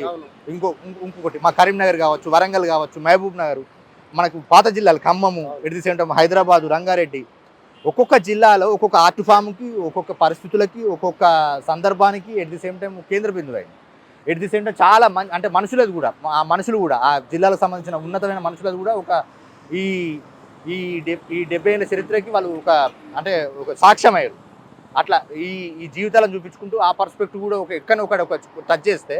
మా కరీంనగర్ కావచ్చు, వరంగల్ కావచ్చు, మహబూబ్ నగర్, మనకు పాత జిల్లాలు Khammam, at the same time Hyderabad, Rangareddy. ఒక్కొక్క జిల్లాలో ఒక్కొక్క ఆర్ట్ ఫామ్కి, ఒక్కొక్క పరిస్థితులకి, ఒక్కొక్క సందర్భానికి ఎట్ ది సేమ్ టైం కేంద్ర బిందువు అయింది. ఎట్ ది సేమ్ టైం చాలా అంటే మనుషులది కూడా, ఆ మనుషులు కూడా ఆ జిల్లాలకు సంబంధించిన ఉన్నతమైన మనుషులది కూడా ఒక ఈ 70 ఏళ్ళ చరిత్రకి వాళ్ళు ఒక సాక్ష్యం అయ్యారు. అట్లా ఈ జీవితాలను చూపించుకుంటూ ఆ పర్స్పెక్టివ్ కూడా ఒక టచ్ చేస్తే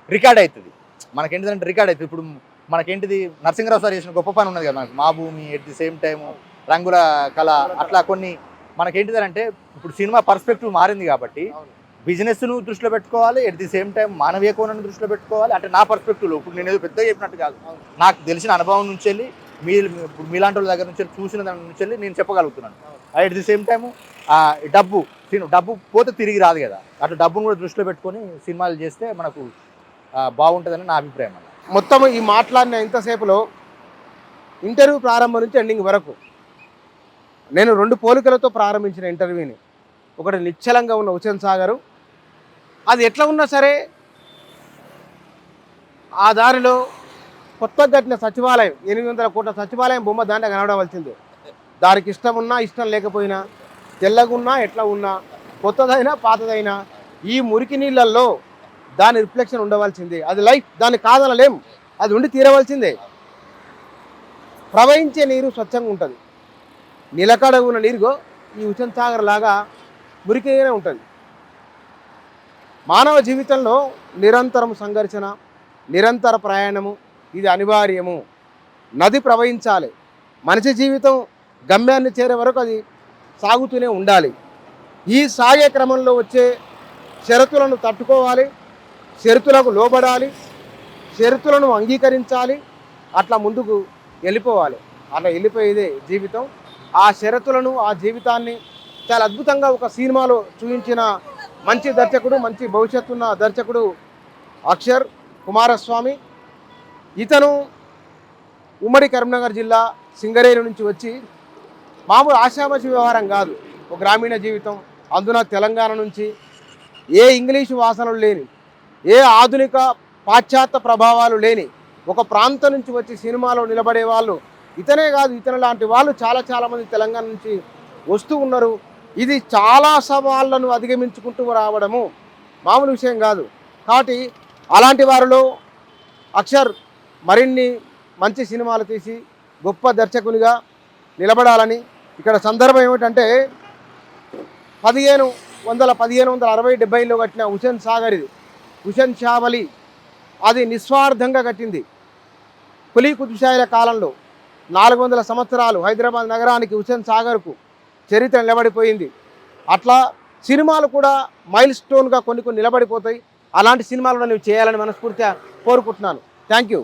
రికార్డ్ అవుతుంది. మనకేంటిదంటే రికార్డ్ అవుతుంది. ఇప్పుడు మనకేంటిది నరసింహరావు సార్ చేసిన గొప్ప పని ఉన్నది కదా మనకు, మా భూమి, ఎట్ ది సేమ్ టైము రంగుల కళ, అట్లా కొన్ని మనకేంటిదంటే ఇప్పుడు సినిమా పర్స్పెక్టివ్ మారింది కాబట్టి బిజినెస్ను దృష్టిలో పెట్టుకోవాలి, ఎట్ ది సేమ్ టైం మానవీయ కోణాన్ని దృష్టిలో పెట్టుకోవాలి. అంటే నా పర్స్పెక్టివ్లో ఇప్పుడు నేను ఏదో పెద్దగా చెప్పినట్టు కాదు, నాకు తెలిసిన అనుభవం నుంచి వెళ్ళి మీలాంటి వాళ్ళ దగ్గర నుంచి చూసిన దాని నుంచి వెళ్ళి నేను చెప్పగలుగుతున్నాను. ఎట్ ది సేమ్ టైము డబ్బు పోతే తిరిగి రాదు కదా, అటు డబ్బును కూడా దృష్టిలో పెట్టుకొని సినిమాలు చేస్తే మనకు బాగుంటుందని నా అభిప్రాయం అన్న. మొత్తం ఈ మాట్లాడిన ఇంతసేపులో ఇంటర్వ్యూ ప్రారంభం నుంచి ఎండింగ్ వరకు నేను 2 పోలికలతో ప్రారంభించిన ఇంటర్వ్యూని. ఒకటి నిశ్చలంగా ఉన్న హుస్సేన్ సాగరు, అది ఎట్లా ఉన్నా సరే ఆ దారిలో కొత్తగా కట్టిన సచివాలయం, 800 కోట్ల సచివాలయం బొమ్మ దాంట్లో కనబడవలసిందే. దానికి ఇష్టం ఉన్నా ఇష్టం లేకపోయినా, తెల్లగున్నా ఎట్లా ఉన్నా, కొత్తదైనా పాతదైనా ఈ మురికి నీళ్ళల్లో దాని రిఫ్లెక్షన్ ఉండవలసిందే. అది లైఫ్, దాన్ని కాదనలేం, అది ఉండి తీరవలసిందే. ప్రవహించే నీరు స్వచ్ఛంగా ఉంటుంది, నిలకడ ఉన్న నీరుగో ఈ హుస్సేన్ సాగర్ లాగా మురికిగానే ఉంటుంది. మానవ జీవితంలో నిరంతరం సంఘర్షణ, నిరంతర ప్రయాణము ఇది అనివార్యము. నది ప్రవహించాలి, మనిషి జీవితం గమ్యాన్ని చేరే వరకు అది సాగుతూనే ఉండాలి. ఈ సాగే క్రమంలో వచ్చే షరతులను తట్టుకోవాలి, షరతులకు లోబడాలి, షరతులను అంగీకరించాలి, అట్లా ముందుకు వెళ్ళిపోవాలి. అట్లా వెళ్ళిపోయేదే జీవితం. ఆ షరతులను, ఆ జీవితాన్ని చాలా అద్భుతంగా ఒక సినిమాలో చూపించిన మంచి దర్శకుడు, మంచి భవిష్యత్తున్న దర్శకుడు అక్షర్ కుమారస్వామి. ఇతను ఉమ్మడి కరీంనగర్ జిల్లా సింగరేణి నుంచి వచ్చి, మామూలు ఆషామాషి వ్యవహారం కాదు, ఒక గ్రామీణ జీవితం, అందున తెలంగాణ నుంచి ఏ ఇంగ్లీషు వాసనలు లేని, ఏ ఆధునిక పాశ్చాత్య ప్రభావాలు లేని ఒక ప్రాంతం నుంచి వచ్చి సినిమాలో నిలబడే వాళ్ళు ఇతనే కాదు, ఇతను లాంటి వాళ్ళు చాలామంది తెలంగాణ నుంచి వస్తూ ఉన్నారు. ఇది చాలా సవాళ్లను అధిగమించుకుంటూ రావడము మామూలు విషయం కాదు. కాబట్టి అలాంటి వారిలో అక్షర్ మరిన్ని మంచి సినిమాలు తీసి గొప్ప దర్శకునిగా నిలబడాలని. ఇక్కడ సందర్భం ఏమిటంటే 1560-70లో కట్టిన హుసేన్ సాగర్ ఇది. హుసేన్ షావలి అది నిస్వార్థంగా కట్టింది. కులీ కుతుబ్షాహీల కాలంలో 400 సంవత్సరాలు హైదరాబాద్ నగరానికి, హుసేన్ సాగర్కు చరిత్ర నిలబడిపోయింది. అట్లా సినిమాలు కూడా మైల్ స్టోన్గా కొన్ని నిలబడిపోతాయి. అలాంటి సినిమాలు నువ్వు చేయాలని మనస్ఫూర్తిగా కోరుకుంటున్నాను. Thank you.